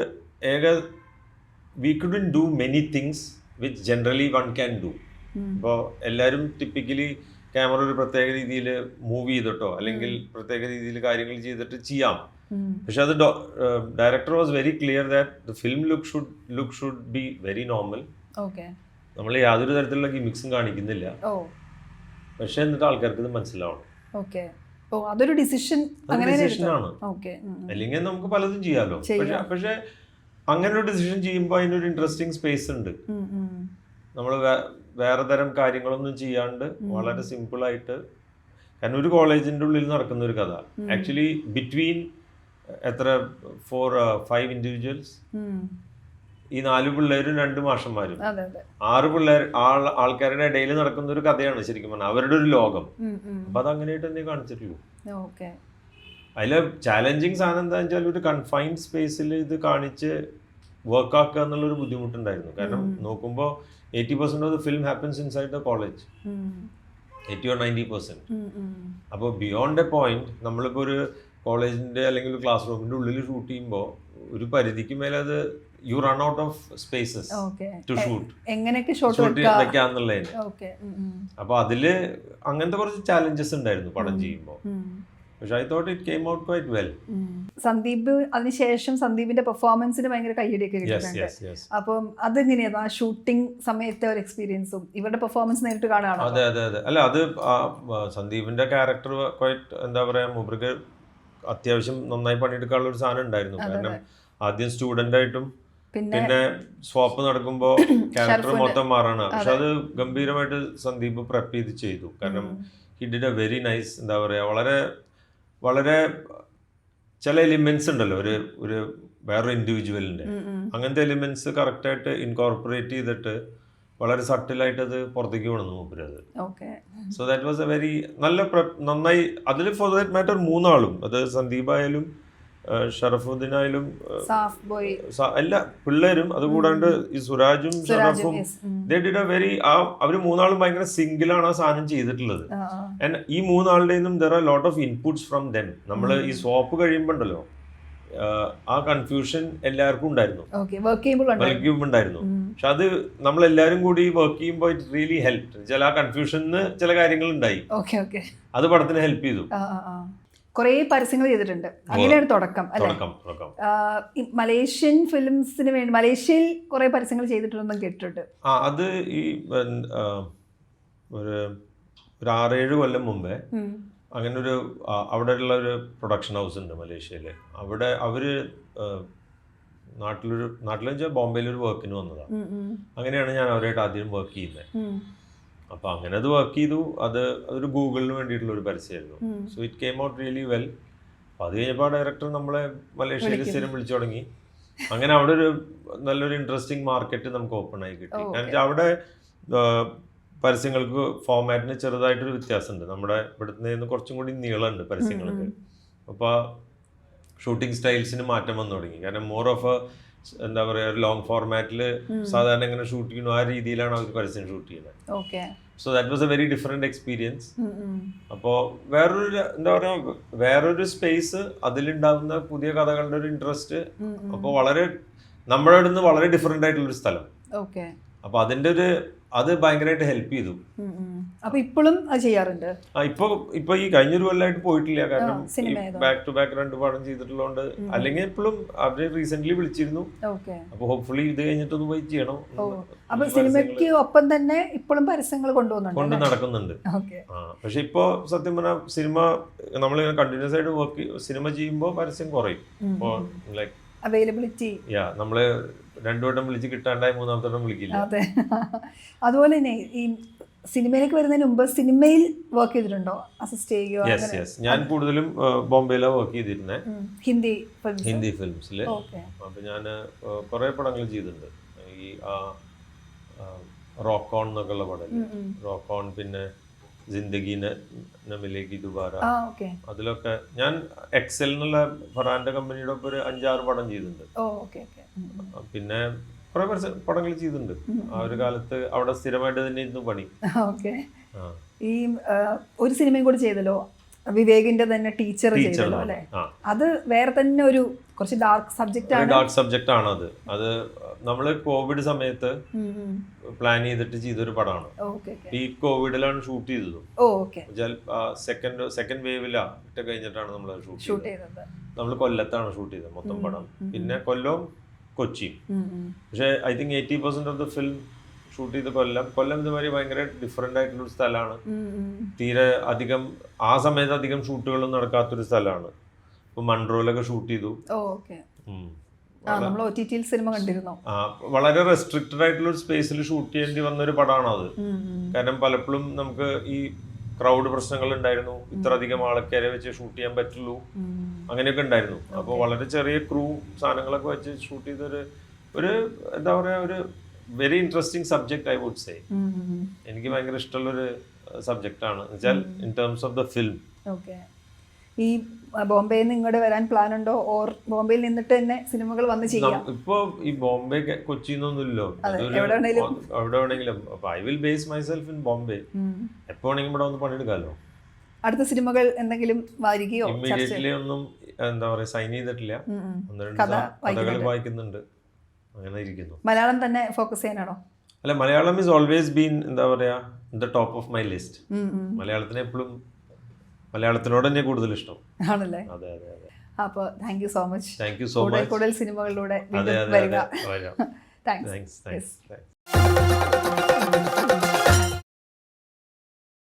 Speaker 1: we couldn't do many things which generally one can do. ഇപ്പോൾ എല്ലാവരും ടിപ്പിക്കലി ക്യാമറ ഒരു പ്രത്യേക രീതിയിൽ മൂവ് ചെയ്തിട്ടോ അല്ലെങ്കിൽ പ്രത്യേക രീതിയിൽ കാര്യങ്ങൾ ചെയ്തിട്ട് ചെയ്യാം. പക്ഷെ അത് director was very clear that the film look should be very normal. നമ്മൾ യാതൊരു തരത്തിലുള്ള ഗിമിക്സും കാണിക്കുന്നില്ല. പക്ഷെ എന്നിട്ട് ആൾക്കാർക്ക് ഇത് മനസ്സിലാവണം.
Speaker 2: അതൊരു ഡിസിഷനാണ്.
Speaker 1: അല്ലെങ്കിൽ നമുക്ക് പലതും ചെയ്യാമല്ലോ. പക്ഷെ അങ്ങനെ ഒരു ഡിസിഷൻ ചെയ്യുമ്പോൾ അതിനൊരു ഇൻട്രസ്റ്റിംഗ് സ്പേസ് ഉണ്ട്. നമ്മൾ വേറെ തരം കാര്യങ്ങളൊന്നും ചെയ്യാണ്ട് വളരെ സിമ്പിളായിട്ട്, കാരണം ഒരു കോളേജിന്റെ ഉള്ളിൽ നടക്കുന്ന ഒരു കഥ ആക്ച്വലി ബിറ്റ്വീൻ 5 ഇൻഡിവിജ്വൽസ്, ഈ 4 പിള്ളേരും 2 മാഷന്മാരും 6 ആൾക്കാരുടെ ഇടയിൽ നടക്കുന്ന ഒരു കഥയാണ് ശരിക്കും പറഞ്ഞാൽ, അവരുടെ ഒരു ലോകം. അപ്പൊ അതങ്ങനെയായിട്ട് തന്നെ കാണിച്ചിട്ടുള്ളൂ. അതിലെ ചാലഞ്ചിങ് സാധനം എന്താ വെച്ചാൽ ഒരു കൺഫൈൻഡ് സ്പേസിൽ ഇത് കാണിച്ച് വർക്ക് ആക്കുക എന്നുള്ളൊരു ബുദ്ധിമുട്ടുണ്ടായിരുന്നു. കാരണം നോക്കുമ്പോൾ 80% of the film happens inside the college, 80 or 90%. അപ്പോൾ ബിയോണ്ട് എ പോയിന്റ് നമ്മളിപ്പോൾ ഒരു കോളേജിന്റെ അല്ലെങ്കിൽ ഒരു ക്ലാസ് റൂമിന്റെ ഉള്ളിൽ ഷൂട്ട് ചെയ്യുമ്പോൾ ഒരു പരിധിക്ക് മേലെ അത് you run out of spaces to shoot വെക്കാന്നുള്ളതിന്. അപ്പൊ അതില് അങ്ങനത്തെ കുറച്ച് ചാലഞ്ചസ് ഉണ്ടായിരുന്നു പടം ചെയ്യുമ്പോൾ. പക്ഷെ I thought it came out quite well.
Speaker 2: Sandeep അതിനുശേഷം സന്ദീപിന്റെ പെർഫോമൻസിന് ഭയങ്കര കയ്യടിയൊക്കെ കിട്ടിയിട്ടുണ്ട്. അപ്പം അതെങ്ങനെയായിരുന്നു ആ ഷൂട്ടിംഗ് സമയത്തെ ഒരു എക്സ്പീരിയൻസും ഇവരുടെ പെർഫോമൻസ് നേരിട്ട് കാണുകയാണോ?
Speaker 1: അതെ. അല്ല, അത് സന്ദീപിന്റെ ക്യാരക്ടർ ക്വൈറ്റ് എന്താ പറയാ മൂപ്പർക്ക് അത്യാവശ്യം നന്നായി പണിയെടുക്കാനുള്ള ഒരു സാധനം ഉണ്ടായിരുന്നു. കാരണം ആദ്യം സ്റ്റുഡന്റ് ആയിട്ടും പിന്നെ സ്വാപ്പ് നടക്കുമ്പോൾ ക്യാരക്ടർ മൊത്തം മാറാണ്. പക്ഷെ അത് ഗംഭീരമായിട്ട് സന്ദീപ് പ്രെപ്പ് ചെയ്ത് ചെയ്തു. കാരണം he did A very nice, എന്താ പറയാ വളരെ ചില എലിമെന്റ്സ് ഉണ്ടല്ലോ ഒരു വേറൊരു ഇൻഡിവിജ്വലിന്റെ, അങ്ങനത്തെ എലിമെന്റ്സ് കറക്റ്റായിട്ട് ഇൻകോർപ്പറേറ്റ് ചെയ്തിട്ട് വളരെ സട്ടിലായിട്ട് അത് പുറത്തേക്ക് വിടുന്നു മൂപ്പര് അത്. So that was a very നന്നായി. അതിൽ ഫോർ ദാറ്റ് മാറ്റർ 3 ആളും, അത് സന്ദീപ് ആയാലും ഷറഫുദ്ദീൻ ആയാലും എല്ലാ പിള്ളേരും, അതുകൂടാണ്ട് ഈ സുരാജും ഷറഫും, അവര് 3 ആളും ഭയങ്കര സിംഗിളാണ് ആ സാധനം ചെയ്തിട്ടുള്ളത്. ആൻഡ് ഈ 3 ആളുടെയും there are lot of inputs from them. നമ്മൾ ഈ സ്വാപ്പ് കഴിയുമ്പോൾ ഉണ്ടല്ലോ ആ കൺഫ്യൂഷൻ എല്ലാവർക്കും ഉണ്ടായിരുന്നു, വർക്ക് ചെയ്യുമ്പോൾ ഉണ്ടായിരുന്നു. പക്ഷെ അത് നമ്മളെല്ലാരും കൂടി വർക്ക് ചെയ്യുമ്പോൾ ഇറ്റ് റിയലി ഹെൽപ്പ്. ചില ആ കൺഫ്യൂഷന് ചില കാര്യങ്ങൾ ഉണ്ടായി, അത് പടത്തിന് ഹെൽപ്പ് ചെയ്തു.
Speaker 2: കുറേ പരസ്യങ്ങൾ ചെയ്തിട്ടുണ്ട്. അങ്ങനെയാണ് തുടക്കം അല്ലേ? ഈ മലേഷ്യൻ ഫിലിംസിന് വേണ്ടി മലേഷ്യയിൽ കുറേ പരസ്യങ്ങൾ ചെയ്തിട്ടുണ്ടെന്നും കേട്ടിട്ടുണ്ട്.
Speaker 1: അത് ഈ ഒരു 6-7 കൊല്ലം മുമ്പേ അങ്ങനെ ഒരു അവിടെയുള്ള ഒരു പ്രൊഡക്ഷൻ ഹൗസ് ഉണ്ട് മലേഷ്യയിൽ. അവിടെ അവര് നാട്ടിലെന്ന് വെച്ചാൽ ബോംബെയിലൊരു വർക്കിന് വന്നതാണ്. അങ്ങനെയാണ് ഞാൻ അവരായിട്ട് ആദ്യം വർക്ക് ചെയ്യുന്നത്. അപ്പോൾ അങ്ങനെ അത് വർക്ക് ചെയ്തു. അതൊരു ഗൂഗിളിന് വേണ്ടിയിട്ടുള്ള ഒരു പരസ്യമായിരുന്നു. So it came out really well. അപ്പോൾ അത് കഴിഞ്ഞപ്പോൾ ഡയറക്ടർ നമ്മളെ മലേഷ്യയിൽ സ്ഥിരം വിളിച്ചു തുടങ്ങി. അങ്ങനെ അവിടെ ഒരു നല്ലൊരു ഇൻട്രസ്റ്റിംഗ് മാർക്കറ്റ് നമുക്ക് ഓപ്പൺ ആയി കിട്ടി. കാരണം അവിടെ പരസ്യങ്ങൾക്ക് ഫോമാറ്റിന് ചെറുതായിട്ടൊരു വ്യത്യാസമുണ്ട്. നമ്മുടെ ഇവിടുത്തെ നിന്ന് കുറച്ചും കൂടി നീളമുണ്ട് പരസ്യങ്ങൾക്ക്. അപ്പോൾ ഷൂട്ടിംഗ് സ്റ്റൈൽസിന് മാറ്റം വന്നു തുടങ്ങി. കാരണം മോർ ഓഫ് എന്താ പറയുക, ഒരു ലോങ് ഫോർമാറ്റിൽ സാധാരണ എങ്ങനെ ഷൂട്ട് ചെയ്യുന്നു ആ രീതിയിലാണ് അവർ പരസ്യം ഷൂട്ട് ചെയ്യുന്നത്. So that was a very different experience. അപ്പോൾ വേറൊരു സ്പേസ്, അതിലുണ്ടാകുന്ന പുതിയ കഥകളുടെ ഒരു ഇൻട്രസ്റ്റ്, അപ്പോൾ നമ്മുടെ അവിടെ നിന്ന് വളരെ ഡിഫറെന്റ് ആയിട്ടുള്ളൊരു സ്ഥലം. അപ്പോൾ അത് ഭയങ്കരമായിട്ട് ഹെൽപ്പ് ചെയ്തു.
Speaker 2: അപ്പൊ ഇപ്പോഴും അത് ചെയ്യാറുണ്ട്?
Speaker 1: ഇപ്പൊ ഈ കഴിഞ്ഞൊരു കൊല്ലമായിട്ട് പോയിട്ടില്ല. കാരണം ബാക്ക് ടു ബാക്ക് 2 പടം ചെയ്തിട്ടുള്ളതുകൊണ്ട്. അല്ലെങ്കിൽ എപ്പോഴും അവര് റീസെന്റ് വിളിച്ചിരുന്നു. അപ്പൊ ഹോപ്പ്ഫുള്ളി ഇത് കഴിഞ്ഞിട്ടൊന്ന് പോയി ചെയ്യണം.
Speaker 2: അപ്പൊ സിനിമയ്ക്ക് ഒപ്പം തന്നെ ഇപ്പോഴും പരസ്യങ്ങൾ കൊണ്ട്
Speaker 1: നടക്കുന്നുണ്ട്. പക്ഷെ ഇപ്പൊ സത്യം പറഞ്ഞാൽ സിനിമ നമ്മളിങ്ങനെ കണ്ടിന്യൂസ് ആയിട്ട് സിനിമ ചെയ്യുമ്പോൾ പരസ്യം കുറയും. ഇപ്പോ ലൈക്ക്
Speaker 2: അവൈലബിലിറ്റി
Speaker 1: നമ്മള് 2 വട്ടം വിളിച്ച് കിട്ടാണ്ടായി 3ാമത്തെ വട്ടം വിളിക്കില്ല.
Speaker 2: അതെ. അതുപോലെ തന്നെ ഈ സിനിമയിലേക്ക് വരുന്നതിന് മുമ്പ് സിനിമയിൽ വർക്ക് ചെയ്തിട്ടുണ്ടോ? അസിസ്റ്റ് ചെയ്യുകയോ?
Speaker 1: ഞാൻ കൂടുതലും ബോംബെയിലാണ് വർക്ക് ചെയ്തിരുന്നത്,
Speaker 2: ഹിന്ദി
Speaker 1: ഫിലിംസിൽ. അപ്പൊ ഞാൻ കുറെ പടങ്ങൾ ചെയ്തിട്ടുണ്ട്. ഈ റോക്ക് ഓൺ എന്നൊക്കെ ഉള്ള പടം, റോക്ക് ഓൺ, പിന്നെ ജിന്ദഗി മിലേഗി ദുബാര, അതിലൊക്കെ ഞാൻ എക്സൽ എന്നുള്ള ഫറാന്റെ കമ്പനിയുടെ ഒപ്പം ഒരു 5-6 പടം ചെയ്തിട്ടുണ്ട്. പിന്നെ കുറെ പടങ്ങൾ ചെയ്തിട്ടുണ്ട്. ആ ഒരു കാലത്ത് അവിടെ സ്ഥിരമായിട്ട് തന്നെ ഇരുന്നു പണി.
Speaker 2: ഈ ഒരു സിനിമയും കൂടി ചെയ്തല്ലോ, വിവേകിന്റെ തന്നെ ടീച്ചർ ചെയ്തല്ലോ അല്ലേ? അത് വേറെ തന്നെ ഒരു കുറച്ച് ഡാർക്ക്
Speaker 1: സബ്ജക്റ്റ് ആണ്. അത് നമ്മള് കോവിഡ് സമയത്ത് പ്ലാൻ ചെയ്തിട്ട് ചെയ്തൊരു പടമാണ്. ഈ കോവിഡിലാണ് ഷൂട്ട് ചെയ്തത്. സെക്കൻഡ് വേവിലാ ഇട്ട് കഴിഞ്ഞിട്ടാണ് നമ്മൾ ഷൂട്ട് ചെയ്തത്. നമ്മൾ കൊല്ലത്താണ് ഷൂട്ട് ചെയ്തത് മൊത്തം പടം. പിന്നെ കൊല്ലവും കൊച്ചിയും. പക്ഷെ I think 80% of the film shoot ചെയ്ത് കൊല്ലം ഇതുമാതിരി ഭയങ്കര ഡിഫറെന്റ് ആയിട്ടുള്ള ഒരു സ്ഥലമാണ്. തീരെ അധികം ആ സമയത്ത് അധികം ഷൂട്ടുകളും നടക്കാത്തൊരു സ്ഥലമാണ്. ഇപ്പൊ മൺട്രോയിലൊക്കെ ഷൂട്ട് ചെയ്തു. വളരെ റെസ്ട്രിക്റ്റഡ് ആയിട്ടുള്ള ഒരു സ്പേസിൽ ഷൂട്ട് ചെയ്യേണ്ടി വന്ന ഒരു പടമാണ് അത്. കാരണം പലപ്പോഴും നമുക്ക് ഈ ക്രൗഡ് പ്രശ്നങ്ങൾ ഉണ്ടായിരുന്നു. ഇത്ര അധികം ആൾക്കാരെ വെച്ച് ഷൂട്ട് ചെയ്യാൻ പറ്റുള്ളൂ, അങ്ങനെയൊക്കെ ഉണ്ടായിരുന്നു. അപ്പോൾ വളരെ ചെറിയ ക്രൂ സാധനങ്ങളൊക്കെ വെച്ച് ഷൂട്ട് ചെയ്തൊരു എന്താ പറയാ, ഒരു very interesting subject I would say. എനിക്ക് ഭയങ്കര ഇഷ്ടമുള്ളൊരു സബ്ജക്റ്റ് ആണ് വെച്ചാൽ in terms of the film.
Speaker 2: ഈ ബോംബെയിൽ നിന്ന് ഇങ്ങോട്ട് വരാൻ പ്ലാൻ ഉണ്ടോ? ഓർ ബോംബെയിൽ നിന്നിട്ട് തന്നെ സിനിമകൾ വന്ന് ചെയ്യാം?
Speaker 1: ഇപ്പൊ ഈ ബോംബെ കൊച്ചിന്നൊന്നുമില്ലല്ലോ, എവിടെ വേണമെങ്കിലും. I will base myself in Bombay. എപ്പോ വേണമെങ്കിലും ഇവിടെ വന്ന് പണിയെടുക്കാമല്ലോ.
Speaker 2: അടുത്ത സിനിമകൾ എന്തെങ്കിലും വരികയോ?
Speaker 1: ഇമ്മീഡിയറ്റ്ലി ഒന്നും എന്താ പറയാ സൈൻ ചെയ്തിട്ടില്ല. 1-2 കഥകൾ വായിക്കുന്നുണ്ട്, അങ്ങനെ ഇരിക്കുന്നു.
Speaker 2: മലയാളം തന്നെ ഫോക്കസ് ചെയ്യാനാണോ?
Speaker 1: അല്ല, മലയാളം ഈസ് ഓൾവേസ് ബീൻ എന്താ പറയാ the top of my list. മലയാളത്തിനെ എപ്പോഴും മലയാളത്തിനോട് തന്നെ കൂടുതൽ ഇഷ്ടം ആണല്ലേ? അതെ അതെ അതെ.
Speaker 2: അപ്പോൾ thank you so much.
Speaker 1: Thank you so much.
Speaker 2: കൂടുതൽ സിനിമകളിലൂടെ വരിക. താങ്ക്സ്.